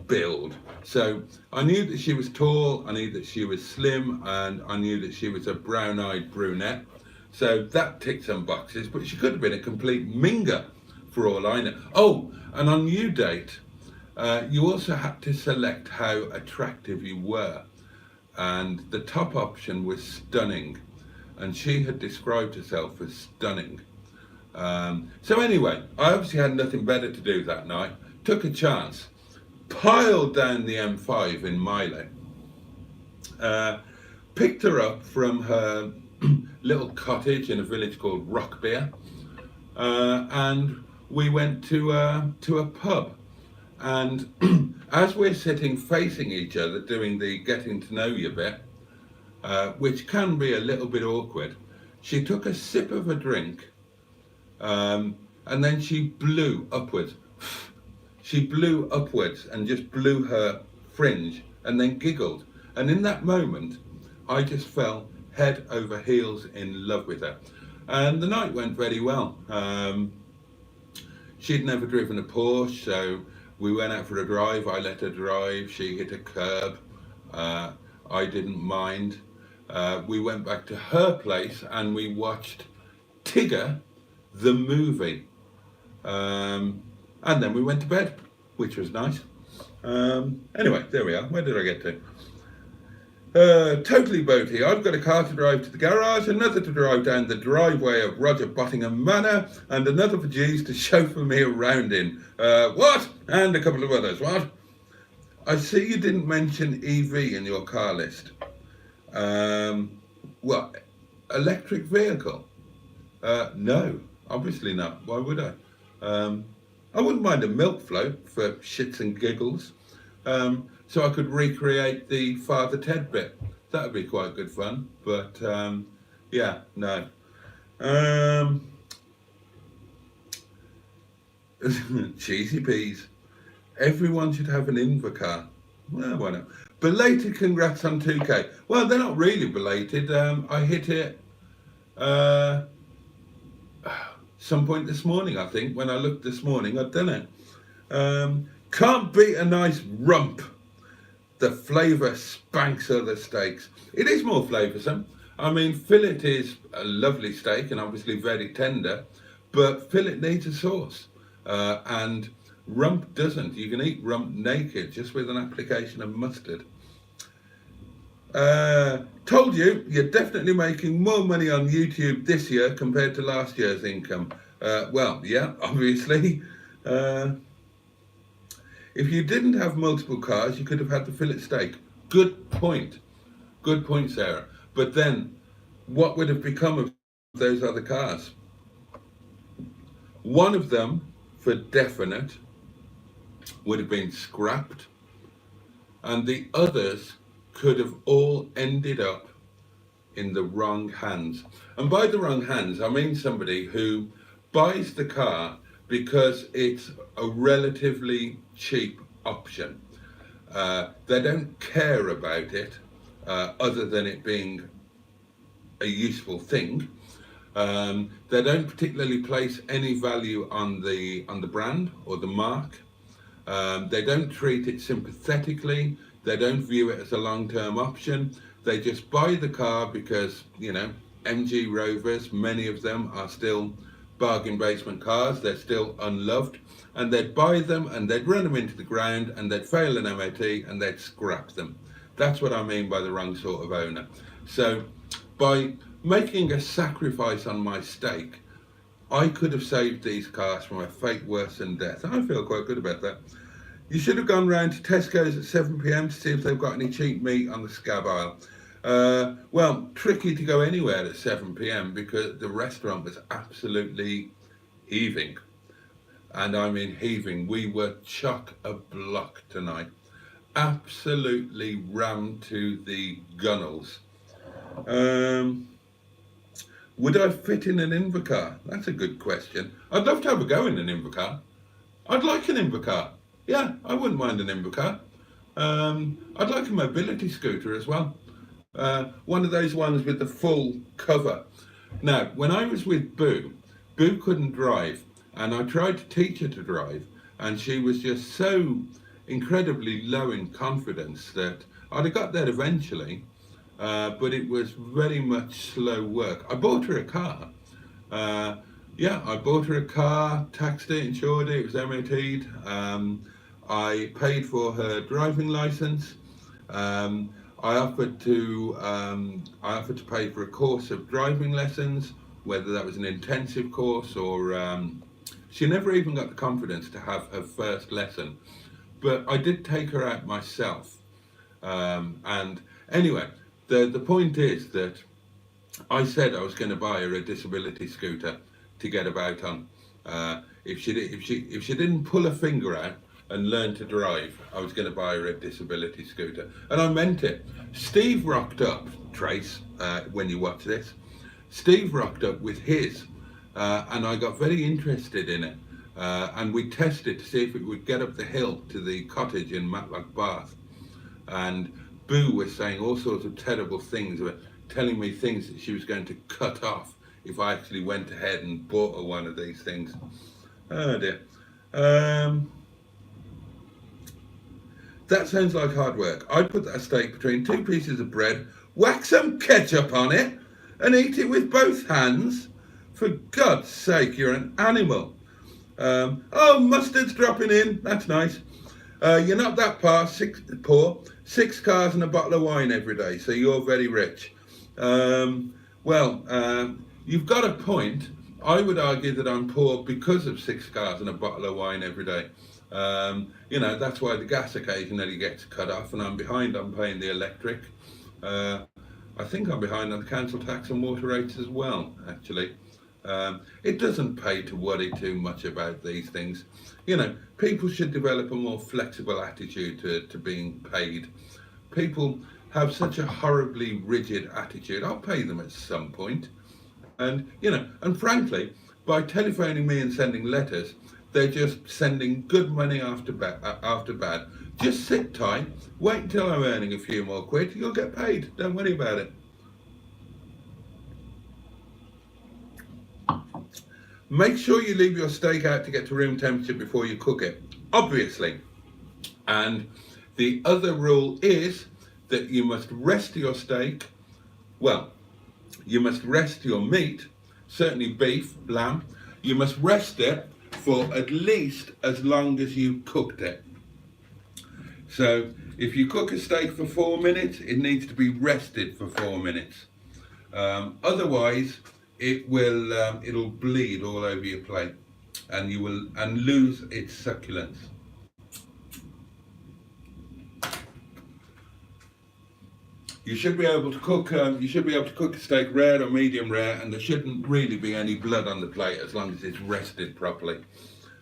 build. So I knew that she was tall, I knew that she was slim, and I knew that she was a brown-eyed brunette. So that ticked some boxes, but she could have been a complete minger for all I know. Oh, and on New Date, you also had to select how attractive you were. And the top option was stunning. And she had described herself as stunning. So anyway, I obviously had nothing better to do that night. Took a chance, piled down the M5 in Milo, picked her up from her little cottage in a village called Rockbeer, and we went to a pub. And as we're sitting facing each other doing the getting to know you bit, which can be a little bit awkward, she took a sip of a drink, and then she blew upwards. She blew upwards and just blew her fringe and then giggled. And in that moment, I just fell head over heels in love with her. And the night went very well. She'd never driven a Porsche, so we went out for a drive. I let her drive. She hit a curb. I didn't mind. We went back to her place and we watched Tigger, the movie. And then we went to bed, which was nice. Anyway, there we are. Where did I get to? Totally boaty. I've got a car to drive to the garage, another to drive down the driveway of Roger Bottingham Manor, and another for G's to chauffeur me around in. What? And a couple of others. What? I see you didn't mention EV in your car list. What? Electric vehicle? No, obviously not. Why would I? I wouldn't mind a milk float for shits and giggles. So I could recreate the Father Ted bit. That would be quite good fun. But yeah, no. Cheesy peas. Everyone should have an Invacar. Well, why not? Belated congrats on 2K. Well, they're not really belated. I hit it some point this morning, I think. When I looked this morning, I'd done it. Can't beat a nice rump. The flavour spanks other steaks. It is more flavoursome. I mean, fillet is a lovely steak and obviously very tender, but fillet needs a sauce. And rump doesn't. You can eat rump naked just with an application of mustard. Told you, you're definitely making more money on YouTube this year compared to last year's income. Well, yeah, obviously. If you didn't have multiple cars, you could have had the fillet steak. Good point. Good point, Sarah. But then, what would have become of those other cars? One of them, for definite, would have been scrapped. And the others could have all ended up in the wrong hands. And by the wrong hands, I mean somebody who buys the car because it's a relatively cheap option. They don't care about it other than it being a useful thing. They don't particularly place any value on the brand or the mark. They don't treat it sympathetically. They don't view it as a long-term option. They just buy the car because, you know, MG Rovers, many of them are still bargain basement cars. They're still unloved, and they'd buy them and they'd run them into the ground and they'd fail an MOT and they'd scrap them. That's what I mean by the wrong sort of owner. So by making a sacrifice on my steak, I could have saved these cars from a fate worse than death. I feel quite good about that. You should have gone round to Tesco's at 7 p.m. to see if they've got any cheap meat on the scab aisle. Well, tricky to go anywhere at 7 p.m. because the restaurant was absolutely heaving. And I mean heaving. We were chock-a-block tonight. Absolutely rammed to the gunnels. Would I fit in an Invacar? That's a good question. I'd love to have a go in an Invacar. I'd like an Invacar. Yeah, I wouldn't mind an Invacar. I'd like a mobility scooter as well. One of those ones with the full cover. Now, when I was with Boo, Boo couldn't drive, and I tried to teach her to drive, and she was just so incredibly low in confidence that I'd have got there eventually, but it was very much slow work. I bought her a car. Yeah, I bought her a car, taxed it, insured it, it was MOT'd. I paid for her driving license. I offered to pay for a course of driving lessons, whether that was an intensive course or she never even got the confidence to have her first lesson. But I did take her out myself. And anyway, the point is that I said I was going to buy her a disability scooter to get about on. If she didn't pull her finger out and learn to drive, I was going to buy her a disability scooter, and I meant it. Steve rocked up, Trace, when you watch this. Steve rocked up with his, and I got very interested in it, and we tested to see if it would get up the hill to the cottage in Matlock Bath. And Boo was saying all sorts of terrible things, telling me things that she was going to cut off if I actually went ahead and bought her one of these things. Oh dear. That sounds like hard work. I'd put that steak between two pieces of bread, whack some ketchup on it, and eat it with both hands. For God's sake, you're an animal. Oh, mustard's dropping in. That's nice. You're not that poor. 6 cars and a bottle of wine every day, so you're very rich. You've got a point. I would argue that I'm poor because of 6 cars and a bottle of wine every day. That's why the gas occasionally gets cut off, and I'm behind on paying the electric. I think I'm behind on the council tax and water rates as well, actually. It doesn't pay to worry too much about these things. People should develop a more flexible attitude to being paid. People have such a horribly rigid attitude. I'll pay them at some point. And frankly, by telephoning me and sending letters, they're just sending good money after bad. Just sit tight, wait until I'm earning a few more quid, you'll get paid, don't worry about it. Make sure you leave your steak out to get to room temperature before you cook it, obviously. And the other rule is that you must rest your steak, you must rest your meat, certainly beef, lamb, you must rest it for at least as long as you cooked it. So if you cook a steak for 4 minutes, it needs to be rested for 4 minutes. Otherwise, it'll bleed all over your plate, and you will lose its succulence. You should be able to cook. You should be able to cook a steak rare or medium rare, and there shouldn't really be any blood on the plate as long as it's rested properly.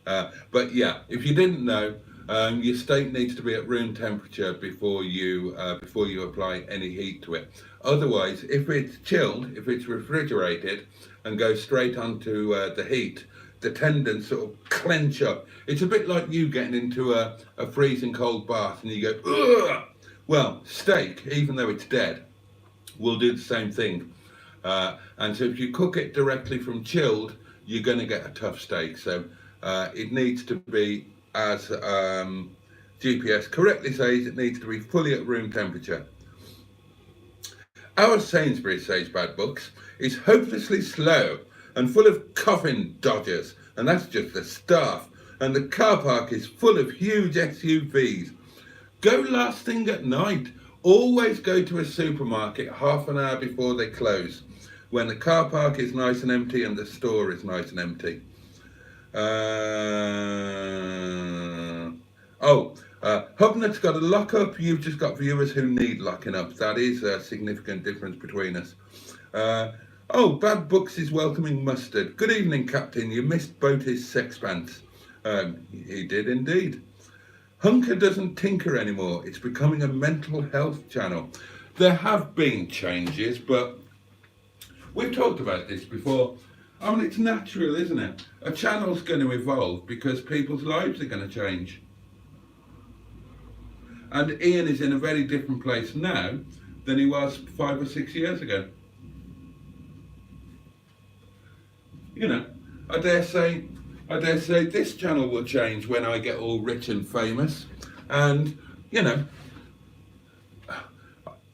But yeah, if you didn't know, your steak needs to be at room temperature before you apply any heat to it. Otherwise, if it's chilled, if it's refrigerated, and goes straight onto the heat, the tendons sort of clench up. It's a bit like you getting into a freezing cold bath and you go, ugh! Well, steak, even though it's dead, will do the same thing. And so if you cook it directly from chilled, you're going to get a tough steak. So it needs to be, as GPS correctly says, it needs to be fully at room temperature. Our Sainsbury's, says Bad Books, is hopelessly slow and full of coffin dodgers, and that's just the staff. And the car park is full of huge SUVs. Go last thing at night. Always go to a supermarket half an hour before they close, when the car park is nice and empty and the store is nice and empty. Oh, Hubnet's got a lock up. You've just got viewers who need locking up. That is a significant difference between us. Oh, Bad Books is welcoming mustard. Good evening, Captain. You missed Boaty's sex pants. He did indeed. Hunker doesn't tinker anymore. It's becoming a mental health channel. There have been changes, but we've talked about this before. I mean, it's natural, isn't it? A channel's going to evolve because people's lives are going to change. And Ian is in a very different place now than he was 5 or 6 years ago. You know, I dare say this channel will change when I get all rich and famous. And, you know,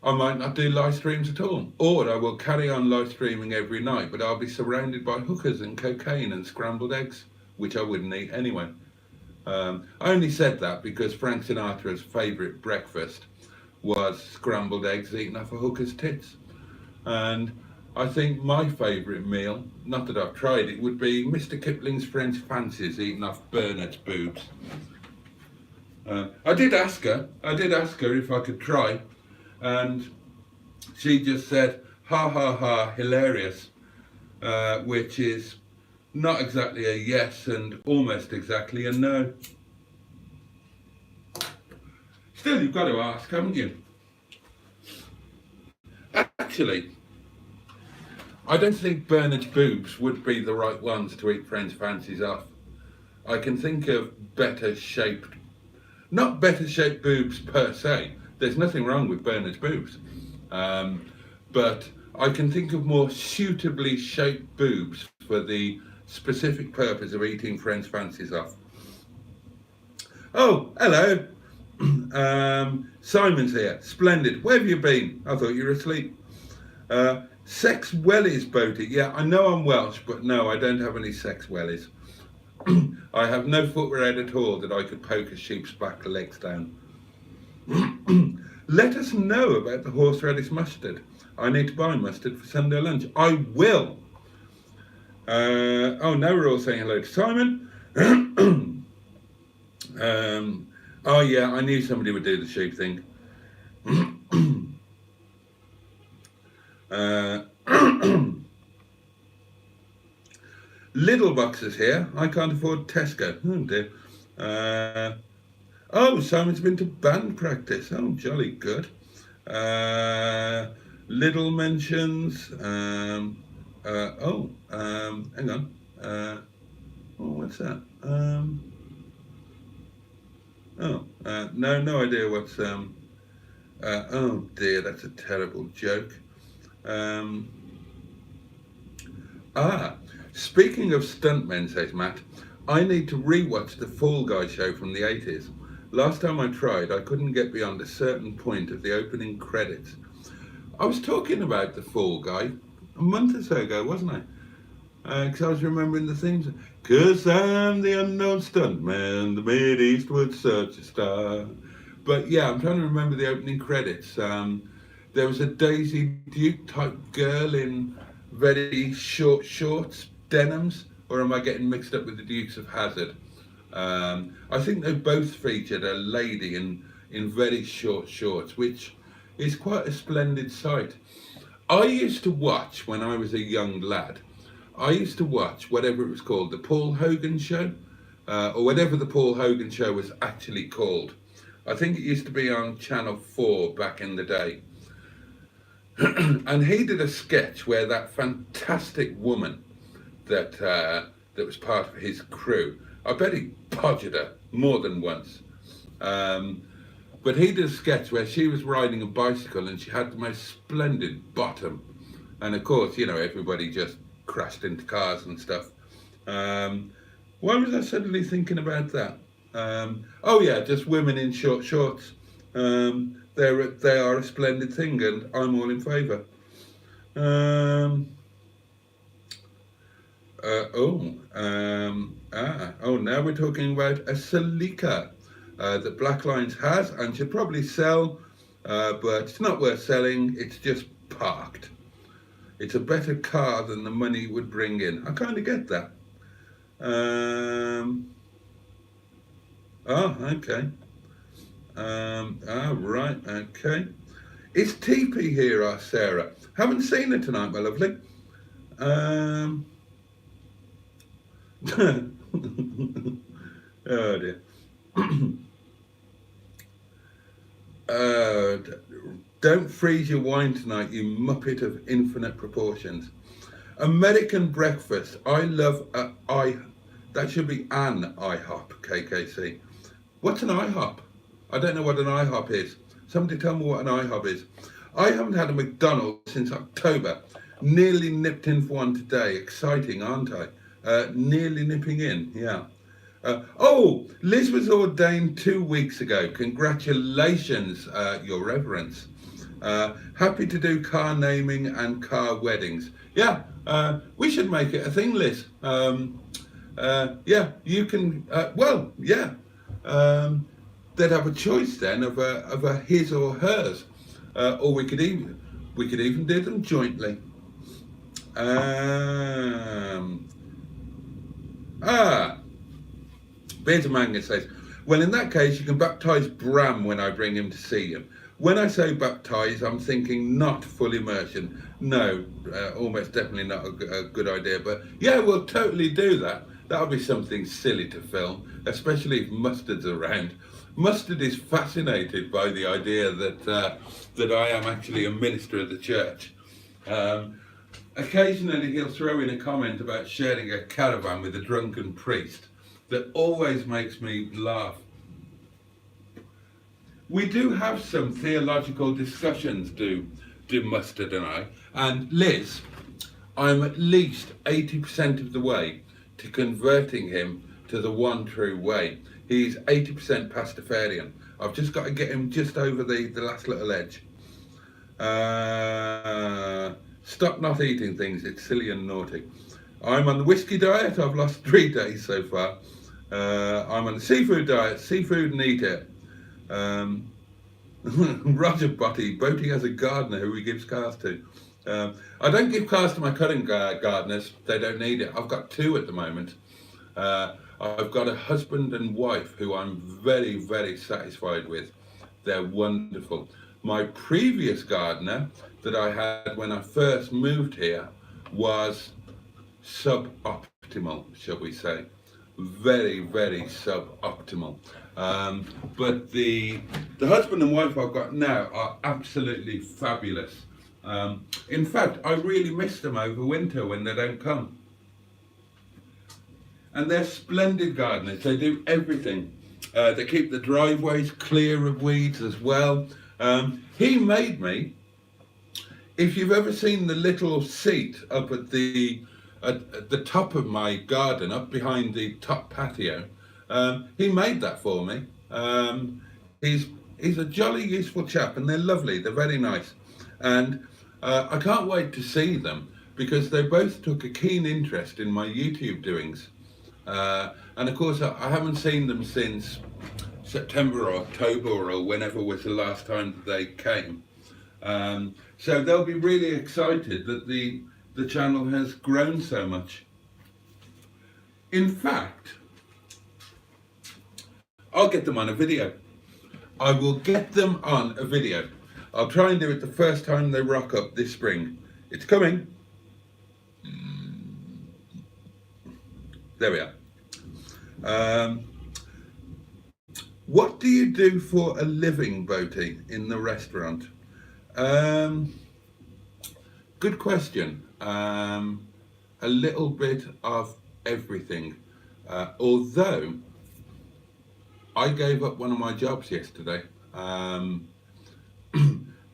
I might not do live streams at all. Or I will carry on live streaming every night, but I'll be surrounded by hookers and cocaine and scrambled eggs, which I wouldn't eat anyway. I only said that because Frank Sinatra's favourite breakfast was scrambled eggs eaten off a hooker's tits. And I think my favourite meal, not that I've tried it, would be Mr. Kipling's French Fancies eaten off Bernard's boobs. I did ask her if I could try, and she just said, ha ha ha, hilarious, which is not exactly a yes and almost exactly a no. Still, you've got to ask, haven't you? Actually, I don't think Bernard's boobs would be the right ones to eat French Fancies off. I can think of better shaped, not better shaped boobs per se. There's nothing wrong with Bernard's boobs. But I can think of more suitably shaped boobs for the specific purpose of eating French Fancies off. Oh, hello. Simon's here. Splendid. Where have you been? I thought you were asleep. Sex wellies, Boaty. Yeah, I know I'm Welsh, but no, I don't have any sex wellies. I have no footwear at all that I could poke a sheep's back legs down. Let us know about the horseradish mustard. I need to buy mustard for Sunday lunch. I will. Oh, now we're all saying hello to Simon. Oh yeah, I knew somebody would do the sheep thing. Little boxes here. I can't afford Tesco. Oh dear. Oh, Simon's been to band practice. Oh, jolly good. Little mentions. Hang on. What's that? No idea what's. Oh dear, that's a terrible joke. Speaking of stuntmen, says Matt, I need to rewatch the Fall Guy show from the 80s. Last time I tried, I couldn't get beyond a certain point of the opening credits. I was talking about the Fall Guy a month or so ago, wasn't I? Because I was remembering the themes. 'Cause I'm the unknown stuntman, the mid-eastward search a star. But yeah, I'm trying to remember the opening credits. There was a Daisy Duke type girl in very short shorts, denims, or am I getting mixed up with the Dukes of Hazzard? I think they both featured a lady in very short shorts, which is quite a splendid sight. I used to watch, when I was a young lad, I used to watch whatever it was called, the Paul Hogan Show, or whatever the Paul Hogan Show was actually called. I think it used to be on Channel 4 back in the day. And he did a sketch where that fantastic woman that was part of his crew, I bet he podged her more than once. But he did a sketch where she was riding a bicycle and she had the most splendid bottom. And of course, you know, everybody just crashed into cars and stuff. Why was I suddenly thinking about that? Oh yeah, just women in short shorts. They are a splendid thing, and I'm all in favour. Now we're talking about a Celica that Black Lines has and should probably sell, but it's not worth selling. It's just parked. It's a better car than the money it would bring in. I kind of get that. Okay. Right, okay. Is TP here, asked Sarah. Haven't seen her tonight, my lovely. Oh dear. Don't freeze your wine tonight, you muppet of infinite proportions. American breakfast. I love that should be an IHOP, KKC. What's an IHOP? I don't know what an IHOP is. Somebody tell me what an IHOP is. I haven't had a McDonald's since October. Nearly nipped in for one today. Exciting, aren't I? Nearly nipping in, yeah. Liz was ordained 2 weeks ago. Congratulations, Your Reverence. Happy to do car naming and car weddings. Yeah, we should make it a thing, Liz. Yeah, you can. They'd have a choice then of a his or hers, or we could even do them jointly. Bearded Manga says, well, in that case, you can baptise Bram when I bring him to see him. When I say baptise, I'm thinking not full immersion. No, almost definitely not a good idea. But yeah, we'll totally do that. That'll be something silly to film, especially if Mustard's around. Mustard is fascinated by the idea that I am actually a minister of the church. Occasionally he'll throw in a comment about sharing a caravan with a drunken priest that always makes me laugh. We do have some theological discussions, do Mustard and I. And Liz, I'm at least 80% of the way to converting him to the one true way. He's 80% Pastafarian. I've just got to get him just over the last little edge. Stop not eating things, it's silly and naughty. I'm on the whiskey diet, I've lost 3 days so far. I'm on the seafood diet, seafood and eat it. Roger Boaty has a gardener who he gives cars to. I don't give cars to my current gardeners, they don't need it. I've got 2 at the moment. I've got a husband and wife who I'm very, very satisfied with. They're wonderful. My previous gardener that I had when I first moved here was suboptimal, shall we say. Very, very suboptimal. But the husband and wife I've got now are absolutely fabulous. In fact, I really miss them over winter when they don't come. And they're splendid gardeners. They do everything. They keep the driveways clear of weeds as well. He made me, if you've ever seen the little seat up at the top of my garden, up behind the top patio, he made that for me. He's a jolly useful chap, and they're lovely. They're very nice. And I can't wait to see them because they both took a keen interest in my YouTube doings. And of course, I haven't seen them since September or October or whenever was the last time that they came. So they'll be really excited that the channel has grown so much. In fact, I'll get them on a video. I will get them on a video. I'll try and do it the first time they rock up this spring. It's coming. There we are. What do you do for a living, Boaty, in the restaurant? Good question. A little bit of everything. Although I gave up one of my jobs yesterday.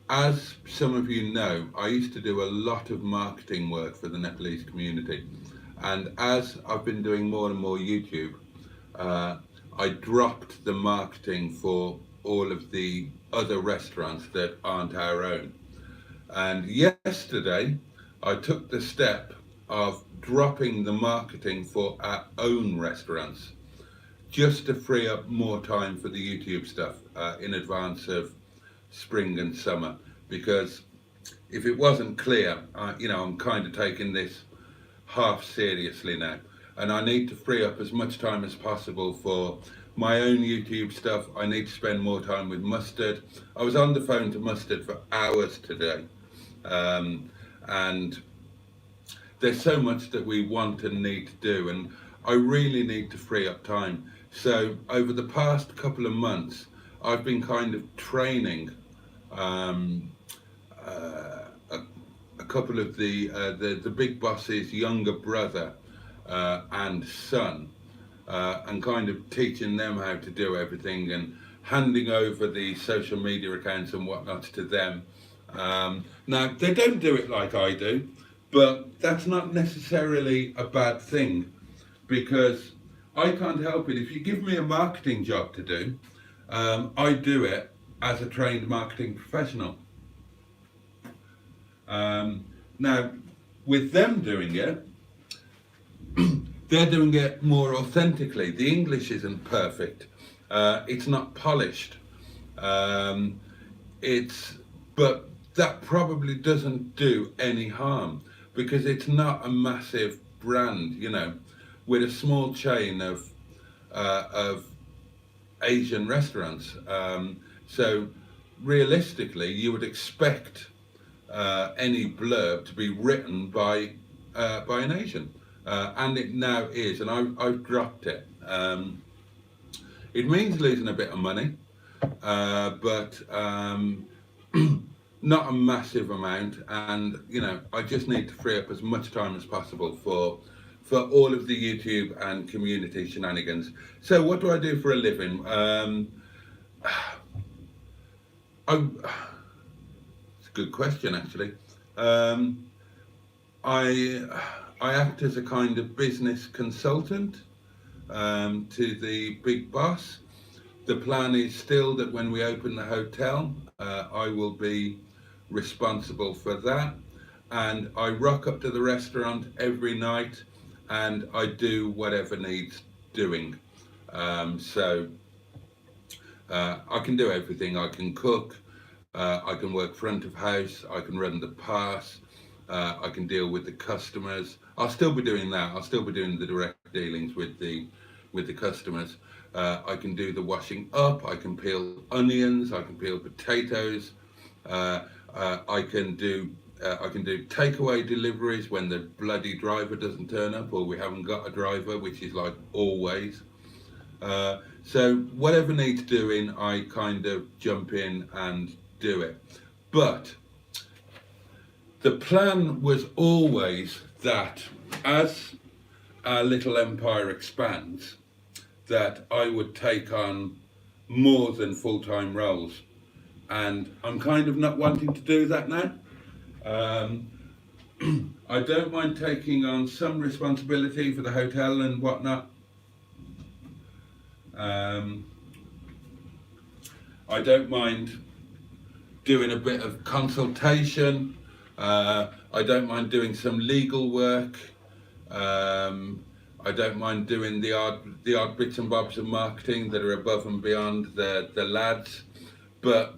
As some of you know, I used to do a lot of marketing work for the Nepalese community. And as I've been doing more and more YouTube, I dropped the marketing for all of the other restaurants that aren't our own. And yesterday, I took the step of dropping the marketing for our own restaurants, just to free up more time for the YouTube stuff in advance of spring and summer. Because if it wasn't clear, I'm kind of taking this half seriously now, and I need to free up as much time as possible for my own YouTube stuff, I need to spend more time with Mustard. I was on the phone to Mustard for hours today, and there's so much that we want and need to do, and I really need to free up time. So over the past couple of months, I've been kind of training a couple of the big boss's younger brother and son, and kind of teaching them how to do everything and handing over the social media accounts and whatnot to them. Now, they don't do it like I do, but that's not necessarily a bad thing, because I can't help it. If you give me a marketing job to do, I do it as a trained marketing professional. Now, with them doing it, they're doing it more authentically. The English isn't perfect. It's not polished. But that probably doesn't do any harm, because it's not a massive brand, you know, with a small chain of Asian restaurants. So realistically, you would expect any blurb to be written by an Asian, and it now is, and I've dropped it. It means losing a bit of money, but not a massive amount, and you know, I just need to free up as much time as possible for all of the YouTube and community shenanigans. So what do I do for a living? It's a good question, actually. I act as a kind of business consultant to the big boss. The plan is still that when we open the hotel, I will be responsible for that, and I rock up to the restaurant every night and I do whatever needs doing. So I can do everything. I can cook, I can work front of house, I can run the pass, I can deal with the customers. I'll still be doing that. I'll still be doing the direct dealings with the customers. I can do the washing up, I can peel onions, I can peel potatoes, I can do takeaway deliveries when the bloody driver doesn't turn up, or we haven't got a driver, which is like always. So whatever needs doing, I kind of jump in and do it. But the plan was always that as our little empire expands, that I would take on more than full-time roles. And I'm kind of not wanting to do that now. I don't mind taking on some responsibility for the hotel and whatnot. I don't mind doing a bit of consultation. I don't mind doing some legal work. I don't mind doing the odd bits and bobs of marketing that are above and beyond the lads. But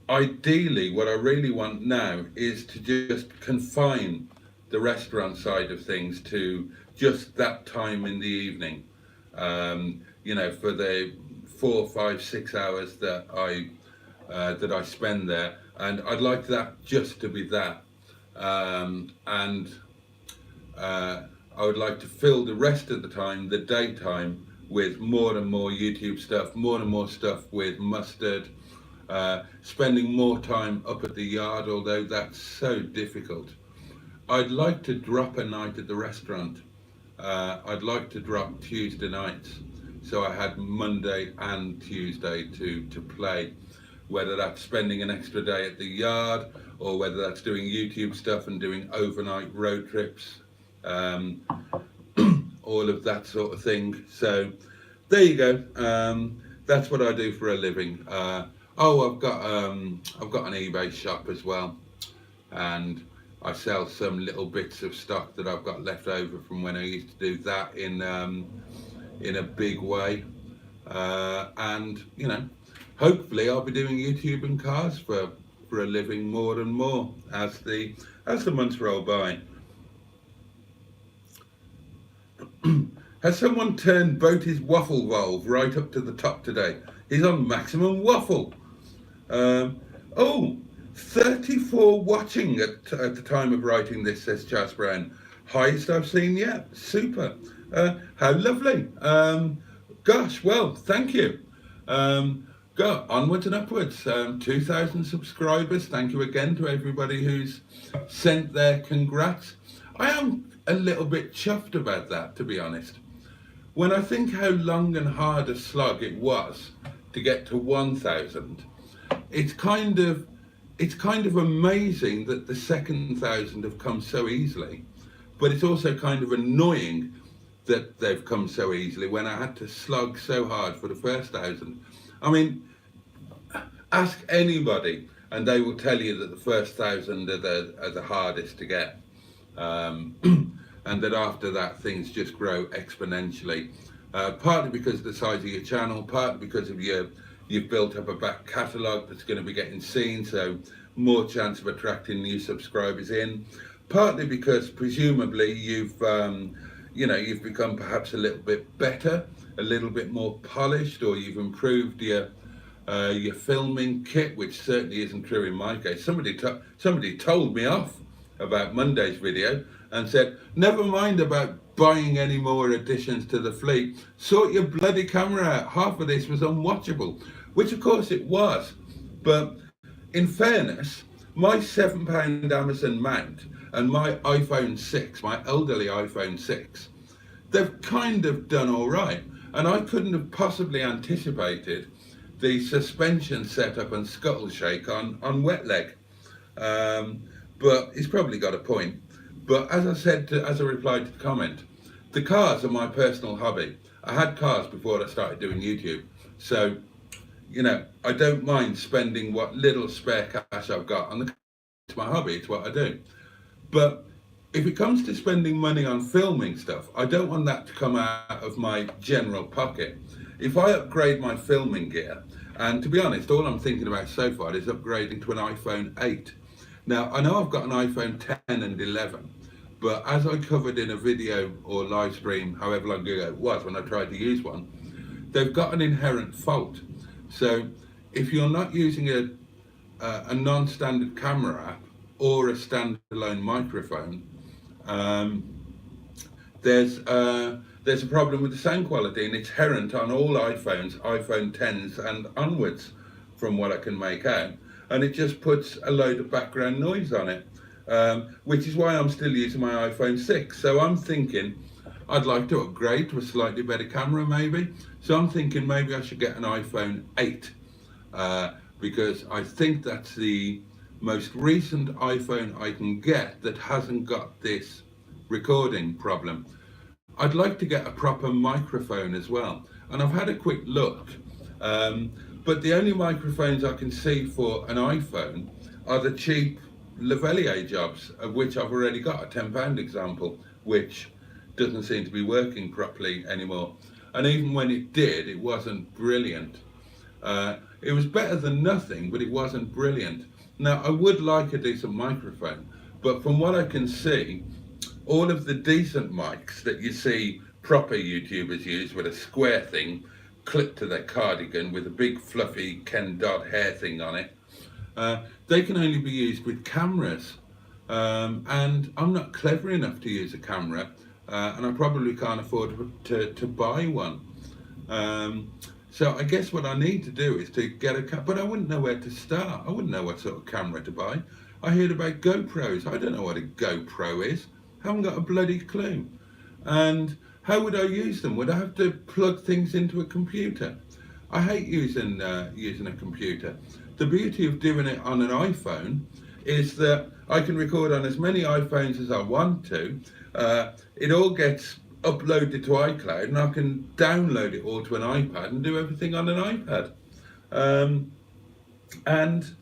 ideally, what I really want now is to just confine the restaurant side of things to just that time in the evening. You know, for the 4, 5, 6 hours that I spend there, and I'd like that just to be that. I would like to fill the rest of the time, the daytime, with more and more YouTube stuff, more and more stuff with Mustard, spending more time up at the yard, although that's so difficult. I'd like to drop a night at the restaurant. I'd like to drop Tuesday nights, so I had Monday and Tuesday to play, whether that's spending an extra day at the yard, or whether that's doing YouTube stuff and doing overnight road trips, all of that sort of thing. So there you go. That's what I do for a living. I've got an eBay shop as well, and I sell some little bits of stock that I've got left over from when I used to do that in a big way. And you know, hopefully I'll be doing YouTube and cars for a living more and more as the months roll by. Has someone turned Boaty's waffle valve right up to the top today? He's on maximum waffle. Oh, 34 watching at the time of writing this, says Chas Brown. Highest I've seen yet. Super. How lovely. Gosh, well, thank you. Go onwards and upwards. 2,000 subscribers. Thank you again to everybody who's sent their congrats. I am a little bit chuffed about that, to be honest. When I think how long and hard a slog it was to get to 1,000, it's kind of amazing that the second 1,000 have come so easily, but it's also kind of annoying that they've come so easily when I had to slog so hard for the first 1,000. I mean, ask anybody and they will tell you that the first 1,000 are the hardest to get. And that after that things just grow exponentially, partly because of the size of your channel, partly because of you've built up a back catalogue that's going to be getting seen, so more chance of attracting new subscribers in, partly because presumably you've become perhaps a little bit better, a little bit more polished, or you've improved your filming kit, which certainly isn't true in my case. Somebody told me off about Monday's video and said, never mind about buying any more additions to the fleet, sort your bloody camera out, half of this was unwatchable, which of course it was. But in fairness, my £7 Amazon mount and my iPhone 6, my elderly iPhone 6, they've kind of done all right, and I couldn't have possibly anticipated the suspension setup and scuttle shake on wet leg. But he's probably got a point. But as I said, as a reply to the comment, the cars are my personal hobby. I had cars before I started doing YouTube. So, I don't mind spending what little spare cash I've got on the car. It's my hobby, it's what I do. But if it comes to spending money on filming stuff, I don't want that to come out of my general pocket. If I upgrade my filming gear, and to be honest, all I'm thinking about so far is upgrading to an iPhone 8. Now, I know I've got an iPhone 10 and 11, but as I covered in a video or live stream, however long ago it was when I tried to use one, they've got an inherent fault. So if you're not using a non-standard camera app or a standalone microphone, there's a problem with the sound quality, and it's inherent on all iPhones, iPhone 10s and onwards, from what I can make out. And it just puts a load of background noise on it, which is why I'm still using my iPhone 6. So I'm thinking I'd like to upgrade to a slightly better camera maybe. So I'm thinking maybe I should get an iPhone 8, because I think that's the most recent iPhone I can get that hasn't got this recording problem. I'd like to get a proper microphone as well. And I've had a quick look. But the only microphones I can see for an iPhone are the cheap lavalier jobs, of which I've already got a £10 example, which doesn't seem to be working properly anymore. And even when it did, it wasn't brilliant. It was better than nothing, but it wasn't brilliant. Now, I would like a decent microphone, but from what I can see, all of the decent mics that you see proper YouTubers use with a square thing clipped to their cardigan with a big fluffy Ken Dodd hair thing on it, they can only be used with cameras, and I'm not clever enough to use a camera, and I probably can't afford to buy one. So I guess what I need to do is to get a camera, but I wouldn't know where to start. I wouldn't know what sort of camera to buy. I heard about GoPros. I don't know what a GoPro is. I haven't got a bloody clue. And how would I use them? Would I have to plug things into a computer? I hate using a computer. The beauty of doing it on an iPhone is that I can record on as many iPhones as I want to. It all gets uploaded to iCloud, and I can download it all to an iPad and do everything on an iPad. And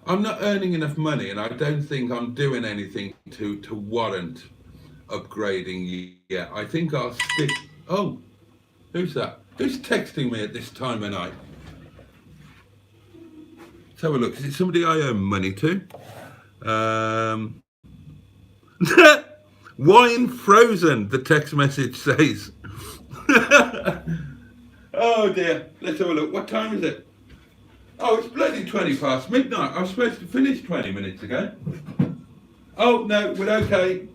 I'm not earning enough money, and I don't think I'm doing anything to warrant upgrading yet. I think I'll stick. Oh, who's that? Who's texting me at this time of night? Let's have a look. Is it somebody I owe money to? Wine frozen, the text message says. Oh dear, let's have a look. What time is it? Oh, it's bloody 20 past midnight. I was supposed to finish 20 minutes ago. Oh no, we're okay.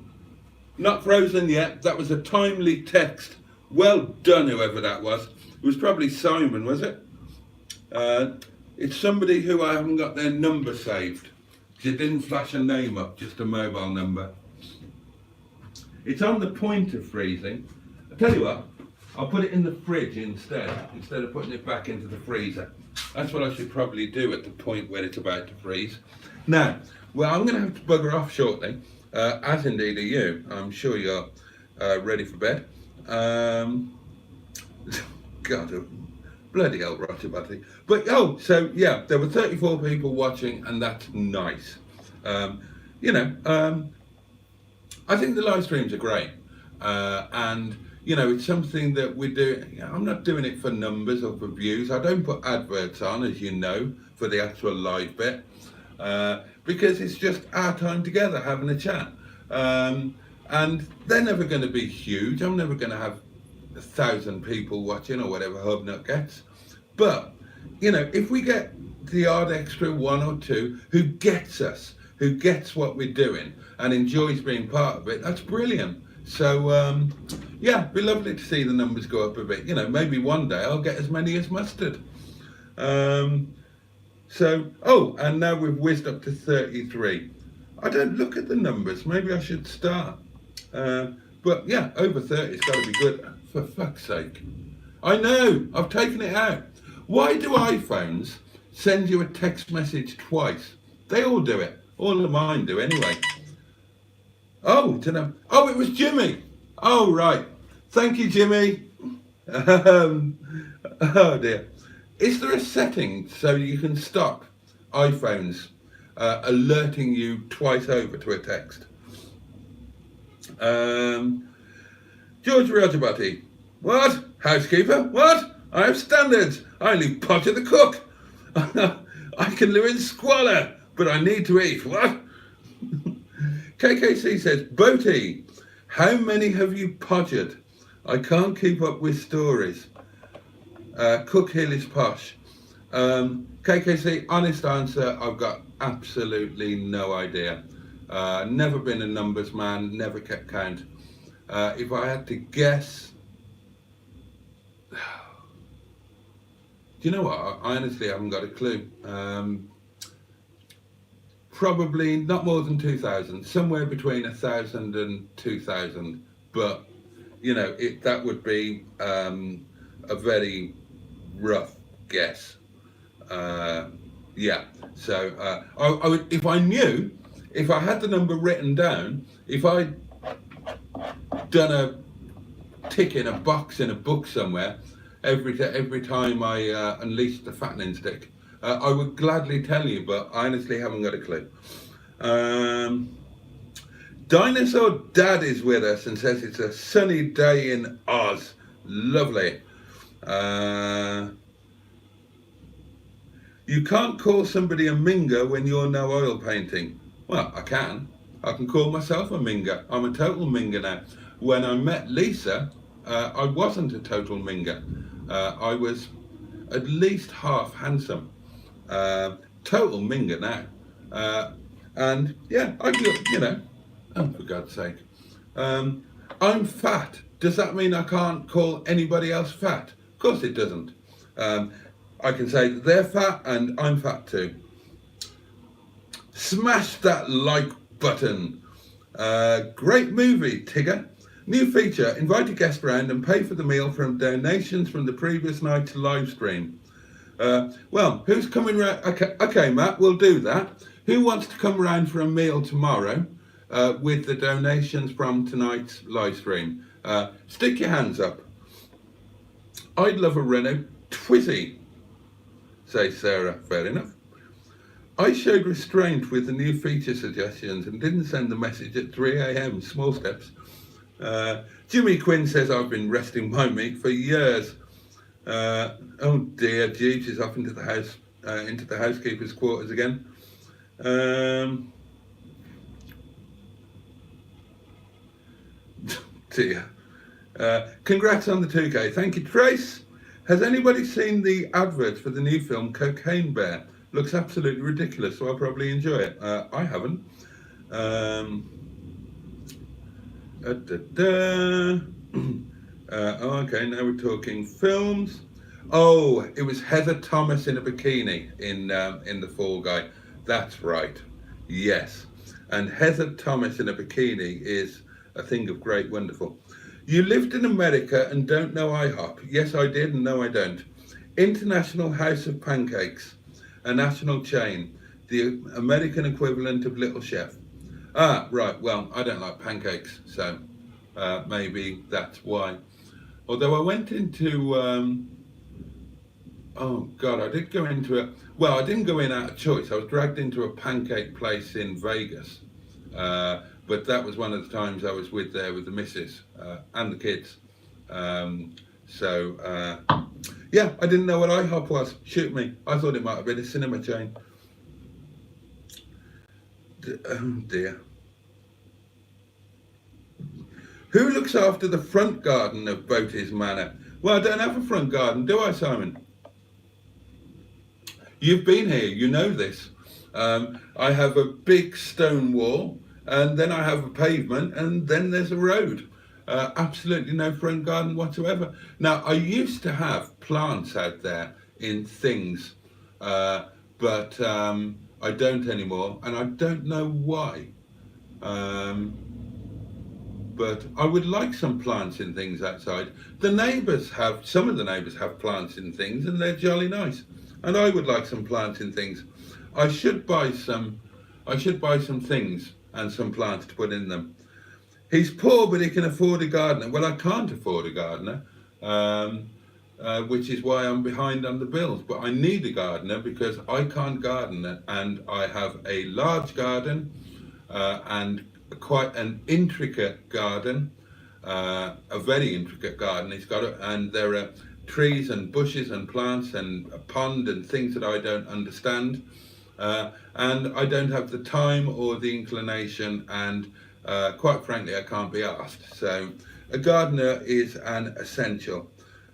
Not frozen yet. That was a timely text. Well done, whoever that was. It was probably Simon, was it? It's somebody who I haven't got their number saved. It didn't flash a name up, just a mobile number. It's on the point of freezing. I tell you what, I'll put it in the fridge instead of putting it back into the freezer. That's what I should probably do at the point where it's about to freeze. Now, well, I'm going to have to bugger off shortly, as indeed are you. I'm sure you're ready for bed. God, bloody hell, Roger Boaty. But, oh, so, yeah, there were 34 people watching, and that's nice. I think the live streams are great. And, it's something that we're doing. I'm not doing it for numbers or for views. I don't put adverts on, as you know, for the actual live bit. Because it's just our time together having a chat. And they're never going to be huge. I'm never going to have 1,000 people watching or whatever Hubnut gets. But, if we get the odd extra one or two who gets us, who gets what we're doing and enjoys being part of it, that's brilliant. So, it'd be lovely to see the numbers go up a bit. Maybe one day I'll get as many as mustard. And now we've whizzed up to 33. I don't look at the numbers. Maybe I should start. But yeah, over 30, it's got to be good. For fuck's sake. I know, I've taken it out. Why do iPhones send you a text message twice? They all do it. All of mine do anyway. Oh, it was Jimmy. Oh, right. Thank you, Jimmy. Oh dear. Is there a setting so you can stop iPhones alerting you twice over to a text? George Roger Boaty. What? Housekeeper? What? I have standards. I only potter the cook. I can live in squalor, but I need to eat. What? KKC says, Boaty, how many have you podgered? I can't keep up with stories. Cook Hill is posh. KKC, honest answer, I've got absolutely no idea. Never been a numbers man, never kept count. If I had to guess, do you know what? I honestly haven't got a clue. Probably not more than 2,000, somewhere between 1,000 and 2,000. But, that would be a very rough guess. So I would, if I knew, if I had the number written down, if I'd done a tick in a box in a book somewhere, every time I unleashed the fattening stick, I would gladly tell you, but I honestly haven't got a clue. Dinosaur Dad is with us and says it's a sunny day in Oz. Lovely. You can't call somebody a minger when you're no oil painting. Well, I can. I can call myself a minger. I'm a total minger now. When I met Lisa, I wasn't a total minger. I was at least half handsome. Total minger now. And yeah, I look, oh, for God's sake. I'm fat. Does that mean I can't call anybody else fat? Of course it doesn't. I can say that they're fat and I'm fat too. Smash that like button. Great movie, Tigger. New feature, invite a guest round and pay for the meal from donations from the previous night's live stream. Well, who's coming round? Okay, Matt, we'll do that. Who wants to come round for a meal tomorrow with the donations from tonight's live stream? Stick your hands up. I'd love a Renault Twizy, says Sarah. Fair enough. I showed restraint with the new feature suggestions and didn't send the message at 3 a.m. Small steps. Jimmy Quinn says I've been resting my meat for years. Oh dear, Jeeves is off into the house, into the housekeeper's quarters again. Dear. Congrats on the 2K. Thank you, Trace. Has anybody seen the advert for the new film Cocaine Bear? Looks absolutely ridiculous, so I'll probably enjoy it. I haven't. Okay, now we're talking films. Oh, it was Heather Thomas in a bikini in The Fall Guy. That's right. Yes. And Heather Thomas in a bikini is a thing of great wonderful. You lived in America and don't know IHOP. Yes, I did, and no, I don't. International House of Pancakes, a national chain, the American equivalent of Little Chef. Ah, right. Well, I don't like pancakes, so maybe that's why. Although I went into, oh God, I did go into a, well, I didn't go in out of choice. I was dragged into a pancake place in Vegas. But that was one of the times I was with the missus and the kids. Yeah, I didn't know what IHOP was. Shoot me. I thought it might have been a cinema chain. Oh dear. Who looks after the front garden of Boaty's Manor? Well, I don't have a front garden, do I, Simon? You've been here, you know this. I have a big stone wall, and then I have a pavement, and then there's a road. Absolutely no front garden whatsoever. Now, I used to have plants out there in things, but I don't anymore, and I don't know why. But I would like some plants in things outside. Some of the neighbours have plants in things, and they're jolly nice. And I would like some plants in things. I should buy some things and some plants to put in them. He's poor, but he can afford a gardener. Well, I can't afford a gardener, which is why I'm behind on the bills. But I need a gardener because I can't garden, and I have a large garden and quite an intricate garden, a very intricate garden. And there are trees and bushes and plants and a pond and things that I don't understand. And I don't have the time or the inclination, and quite frankly, I can't be asked. So a gardener is an essential.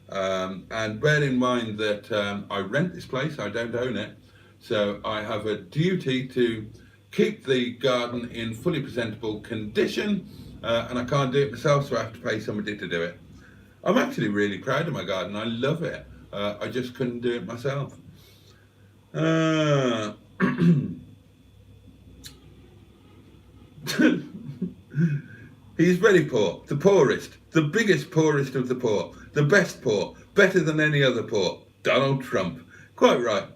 And bear in mind that I rent this place, I don't own it. So I have a duty to keep the garden in fully presentable condition, and I can't do it myself, so I have to pay somebody to do it. I'm actually really proud of my garden. I love it. I just couldn't do it myself. He's very poor, the poorest, the biggest poorest of the poor, the best poor, better than any other poor. Donald Trump. Quite right.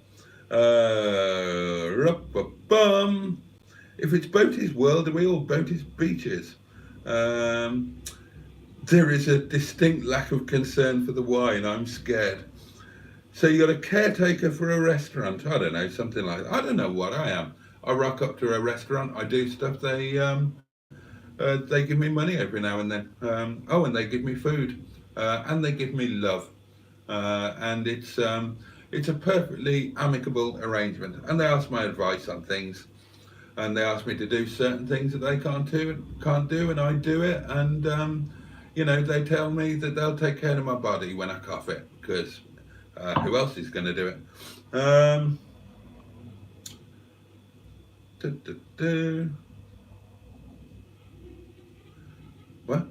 If it's Boaty's world, are we all Boaty's beaches? There is a distinct lack of concern for the wine. I'm scared. So you're a caretaker for a restaurant. I don't know, something like that. I don't know what I am. I rock up to a restaurant. I do stuff. They give me money every now and then. And they give me food, and they give me love, and it's a perfectly amicable arrangement. And they ask my advice on things, and they ask me to do certain things that they can't do, and I do it. And they tell me that they'll take care of my body when I cough it, because who else is going to do it? Well,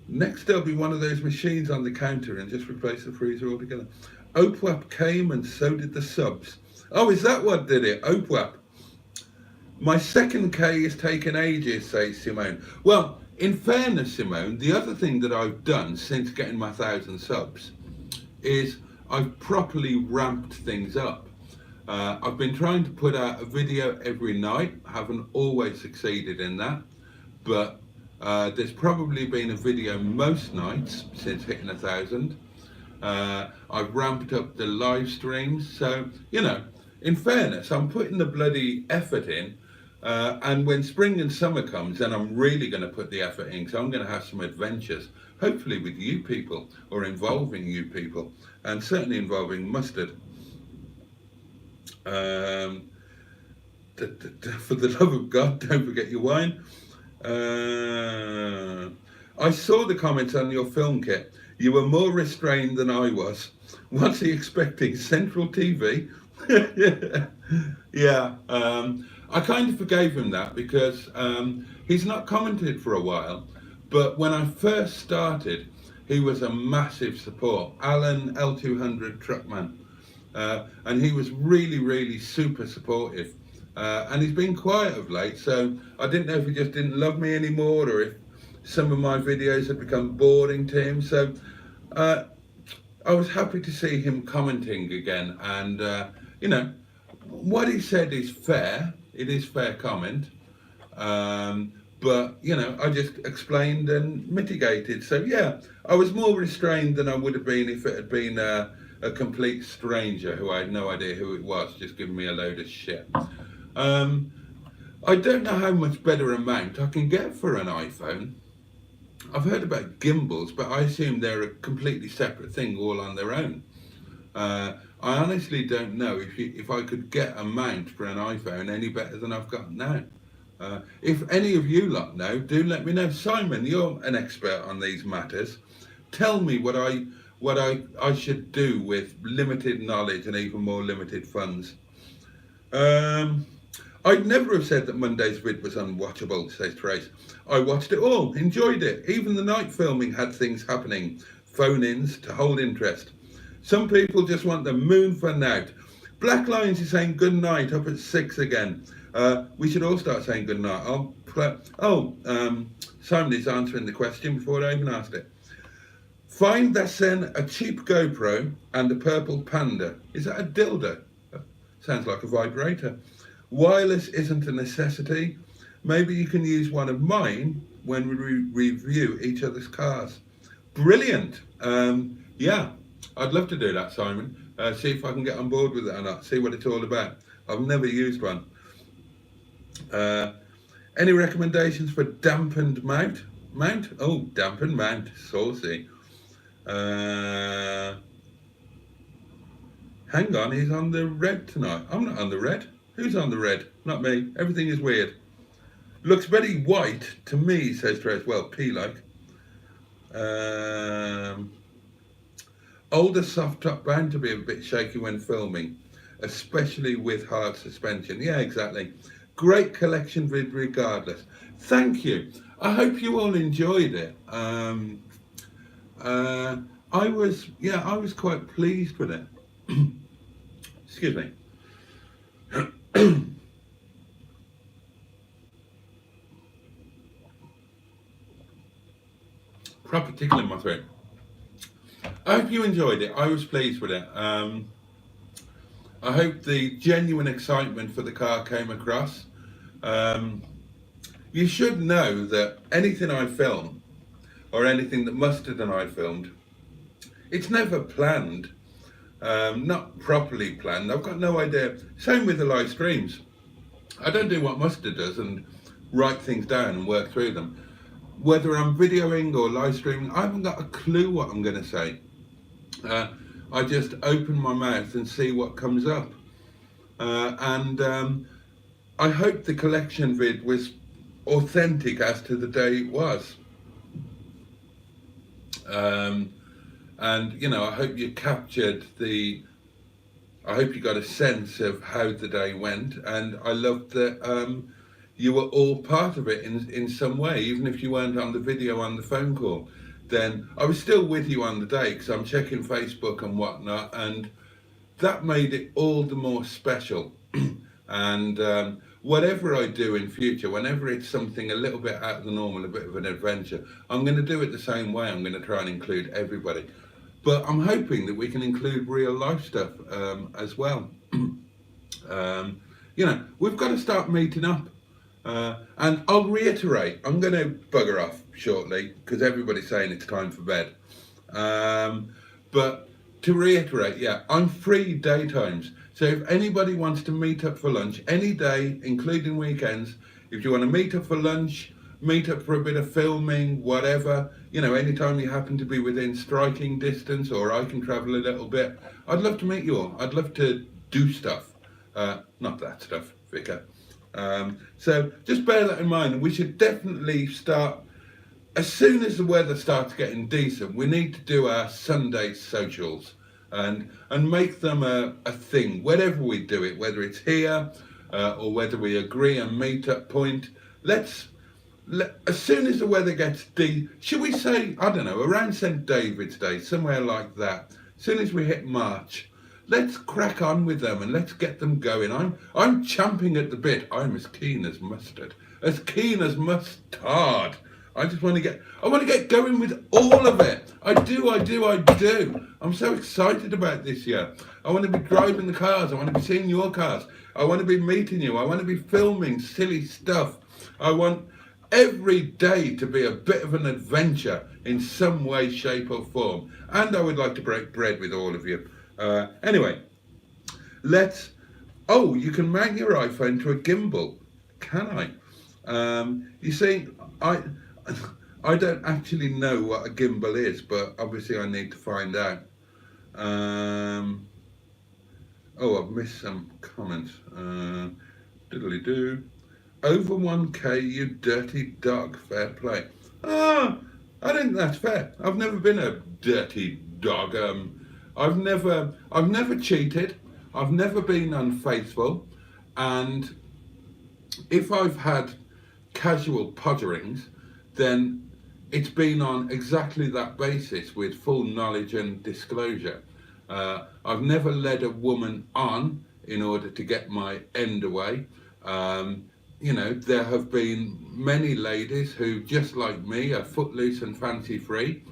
next there'll be one of those machines on the counter and just replace the freezer altogether. OPWAP came and so did the subs. Oh, is that what did it? OPWAP. My second K has taken ages, says Simone. Well, in fairness, Simone, the other thing that I've done since getting my 1,000 subs is I've properly ramped things up. I've been trying to put out a video every night. Haven't always succeeded in that, but there's probably been a video most nights since hitting 1,000. I've ramped up the live streams, so in fairness, I'm putting the bloody effort in. And when spring and summer comes, then I'm really going to put the effort in, so I'm going to have some adventures, hopefully with you people, or involving you people, and certainly involving Mustard. For the love of God, don't forget your wine. I saw the comments on your film kit. You were more restrained than I was. What's he expecting? Central TV? Yeah, I kind of forgave him that because he's not commented for a while. But when I first started, he was a massive support. Alan L200 Truckman. And he was really, really super supportive. And he's been quiet of late, so I didn't know if he just didn't love me anymore or if some of my videos had become boring to him. So I was happy to see him commenting again. And, you know, what he said is fair. It is fair comment. But, you know, I just explained and mitigated. So, yeah, I was more restrained than I would have been if it had been a complete stranger who I had no idea who it was, just giving me a load of shit. I don't know how much better a mount I can get for an iPhone. I've heard about gimbals, but I assume they're a completely separate thing all on their own. I honestly don't know if I could get a mount for an iPhone any better than I've got now. If any of you lot know, do let me know. Simon, you're an expert on these matters. Tell me what I should do with limited knowledge and even more limited funds. I'd never have said that Monday's vid was unwatchable, says Trace. I watched it all, enjoyed it. Even the night filming had things happening, phone-ins to hold interest. Some people just want the moon fun out. Black Lions is saying good night up at 6 again. We should all start saying good night. Simon is answering the question before I even asked it. Find Dasen a cheap GoPro and a purple Panda. Is that a dildo? Sounds like a vibrator. Wireless isn't a necessity. Maybe you can use one of mine when we review each other's cars. Brilliant. Yeah, I'd love to do that, Simon. See if I can get on board with it or not. See what it's all about. I've never used one. Any recommendations for dampened mount? Oh, dampened mount. Saucy. Hang on, he's on the red tonight. I'm not on the red. Who's on the red? Not me. Everything is weird. Looks very white to me, says Trace. Well, P-like. Older soft top bound to be a bit shaky when filming, especially with hard suspension. Yeah, exactly. Great collection vid regardless. Thank you. I hope you all enjoyed it. I was quite pleased with it. Excuse me. Proper tickle in my throat. I hope you enjoyed it. I was pleased with it. I hope the genuine excitement for the car came across. You should know that anything I film, or anything that Mustard and I filmed, it's never planned, not properly planned. I've got no idea. Same with the live streams. I don't do what Mustard does and write things down and work through them. Whether I'm videoing or live streaming, I haven't got a clue what I'm going to say. I just open my mouth and see what comes up. I hope the collection vid was authentic as to the day it was. And, you know, I hope you I hope you got a sense of how the day went. And I loved that you were all part of it in some way, even if you weren't on the video on the phone call. Then I was still with you on the day because I'm checking Facebook and whatnot, and that made it all the more special. And whatever I do in future, whenever it's something a little bit out of the normal, a bit of an adventure, I'm going to do it the same way. I'm going to try and include everybody. But I'm hoping that we can include real life stuff as well. You know, we've got to start meeting up. And I'll reiterate, I'm going to bugger off shortly because everybody's saying it's time for bed. But to reiterate, yeah, I'm free daytimes. So if anybody wants to meet up for lunch any day, including weekends, if you want to meet up for lunch, meet up for a bit of filming, whatever, you know, anytime you happen to be within striking distance or I can travel a little bit, I'd love to meet you all. I'd love to do stuff. Not that stuff, Vicar. So just bear that in mind. We should definitely start as soon as the weather starts getting decent, we need to do our Sunday socials and make them a thing, wherever we do it, whether it's here or whether we agree a meet-up point. As soon as the weather gets should we say, I don't know, around St. David's Day, somewhere like that, as soon as we hit March, let's crack on with them and let's get them going. I'm champing at the bit. I'm as keen as mustard. As keen as mustard. I want to get going with all of it. I do. I'm so excited about this year. I want to be driving the cars. I want to be seeing your cars. I want to be meeting you. I want to be filming silly stuff. I want every day to be a bit of an adventure in some way, shape or form. And I would like to break bread with all of you. Anyway, you can mount your iPhone to a gimbal. Can I? You see, I don't actually know what a gimbal is, but obviously I need to find out. I've missed some comments. Diddly-doo. Over 1K, you dirty dog. Fair play. I think that's fair. I've never been a dirty dog. I've never cheated. I've never been unfaithful. And if I've had casual podgerings, then it's been on exactly that basis with full knowledge and disclosure. I've never led a woman on in order to get my end away. There have been many ladies who, just like me, are footloose and fancy free.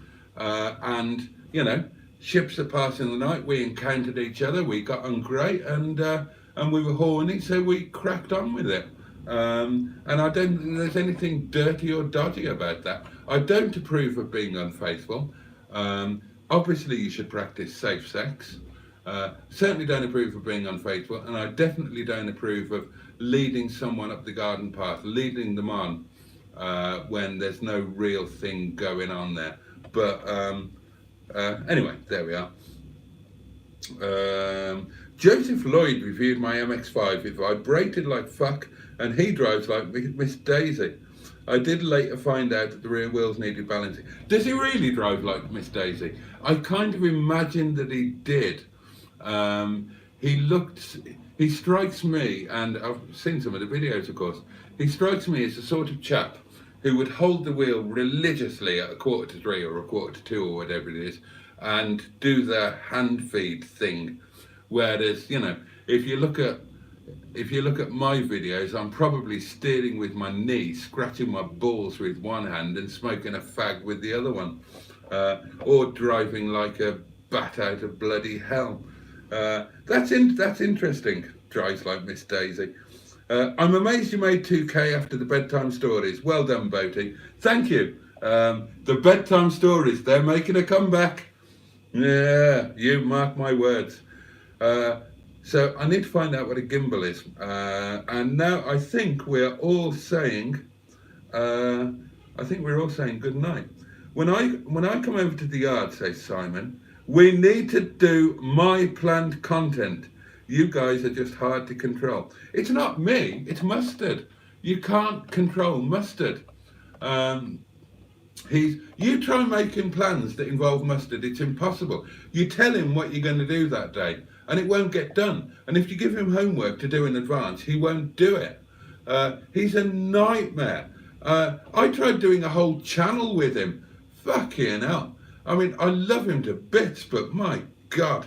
Ships are passing the night. We encountered each other. We got on great, and we were horny, so we cracked on with it. And I don't think there's anything dirty or dodgy about that. I don't approve of being unfaithful. Obviously, you should practice safe sex. Certainly don't approve of being unfaithful, and I definitely don't approve of leading someone up the garden path, leading them on when there's no real thing going on there. But anyway, there we are. Joseph Lloyd reviewed my MX-5. It vibrated like fuck, and he drives like Miss Daisy. I did later find out that the rear wheels needed balancing. Does he really drive like Miss Daisy? I kind of imagined that he did. He strikes me, and I've seen some of the videos, of course, he strikes me as the sort of chap who would hold the wheel religiously at 2:45 or 2:45 or whatever it is, and do the hand feed thing. Whereas, if you look at my videos, I'm probably steering with my knee, scratching my balls with one hand and smoking a fag with the other one, or driving like a bat out of bloody hell. That's interesting. Drives like Miss Daisy. I'm amazed you made 2K after the bedtime stories. Well done, Boaty. Thank you. The bedtime stories, they're making a comeback. Yeah, you mark my words. So I need to find out what a gimbal is. And now I think we're all saying, good night. When I come over to the yard, says Simon, we need to do my planned content. You guys are just hard to control. It's not me, it's Mustard. You can't control Mustard. You try making plans that involve Mustard, it's impossible. You tell him what you're going to do that day, and it won't get done. And if you give him homework to do in advance, he won't do it. He's a nightmare. I tried doing a whole channel with him. Fucking hell. I mean, I love him to bits, but my God.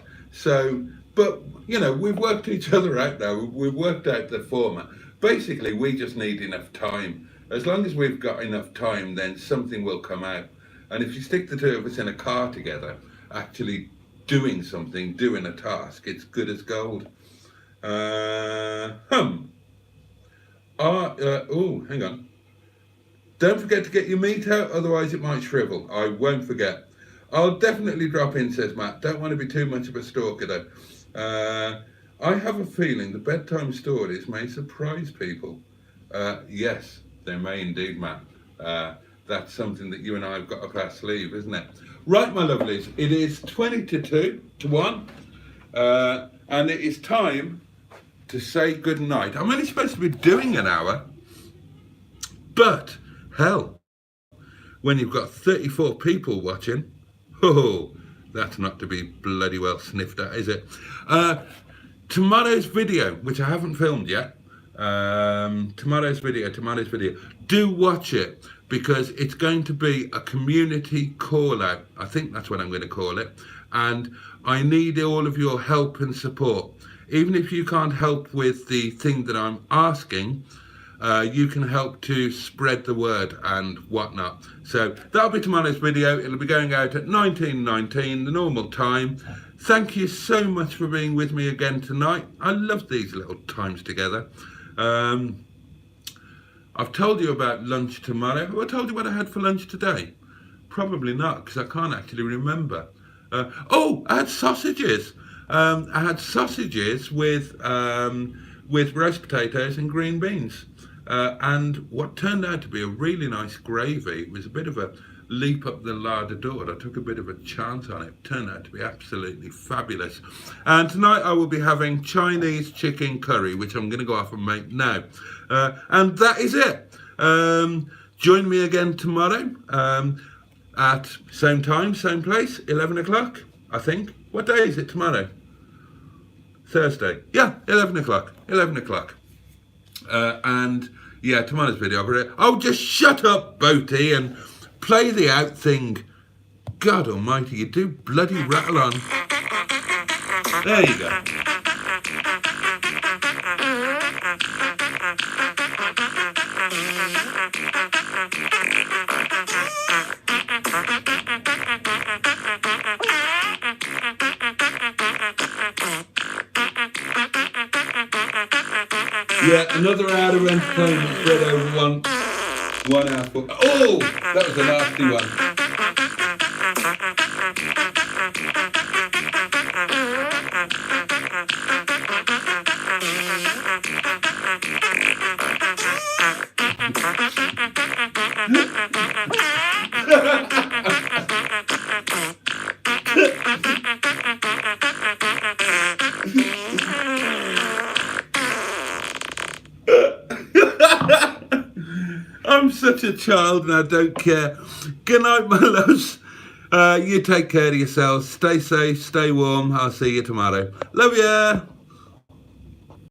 But, we've worked each other out now. We've worked out the format. Basically, we just need enough time. As long as we've got enough time, then something will come out. And if you stick the two of us in a car together, actually doing something, doing a task, it's good as gold. Hang on. Don't forget to get your meat out, otherwise it might shrivel. I won't forget. I'll definitely drop in, says Matt. Don't want to be too much of a stalker, though. I have a feeling the bedtime stories may surprise people. Yes, they may indeed, Matt. That's something that you and I have got up our sleeve, isn't it? Right, my lovelies, it is 20 to 1, and it is time to say good night. I'm only supposed to be doing an hour, but hell, when you've got 34 people watching. Oh, that's not to be bloody well sniffed at, is it? Tomorrow's video, which I haven't filmed yet, tomorrow's video, do watch it, because it's going to be a community call out. I think that's what I'm going to call it. And I need all of your help and support. Even if you can't help with the thing that I'm asking, you can help to spread the word and whatnot. So that'll be tomorrow's video. It'll be going out at 19:19, the normal time. Thank you so much for being with me again tonight. I love these little times together. I've told you about lunch tomorrow. Have I told you what I had for lunch today? Probably not, because I can't actually remember. I had sausages. I had sausages with roast potatoes and green beans. And what turned out to be a really nice gravy. It was a bit of a leap up the larder door. I took a bit of a chance on it. Turned out to be absolutely fabulous. And tonight I will be having Chinese chicken curry, which I'm going to go off and make now. And that is it. Join me again tomorrow at same time, same place, 11 o'clock, I think. What day is it tomorrow? Thursday. Yeah, 11 o'clock. 11 o'clock. And yeah, tomorrow's video. Oh, just shut up, Boaty, and play the out thing. God almighty, you do bloody rattle on. There you go. Yeah, another hour of entertainment spread over one hour. Oh, that was a nasty one. I'm such a child and I don't care. Good night, my loves. You take care of yourselves. Stay safe, stay warm. I'll see you tomorrow. Love ya.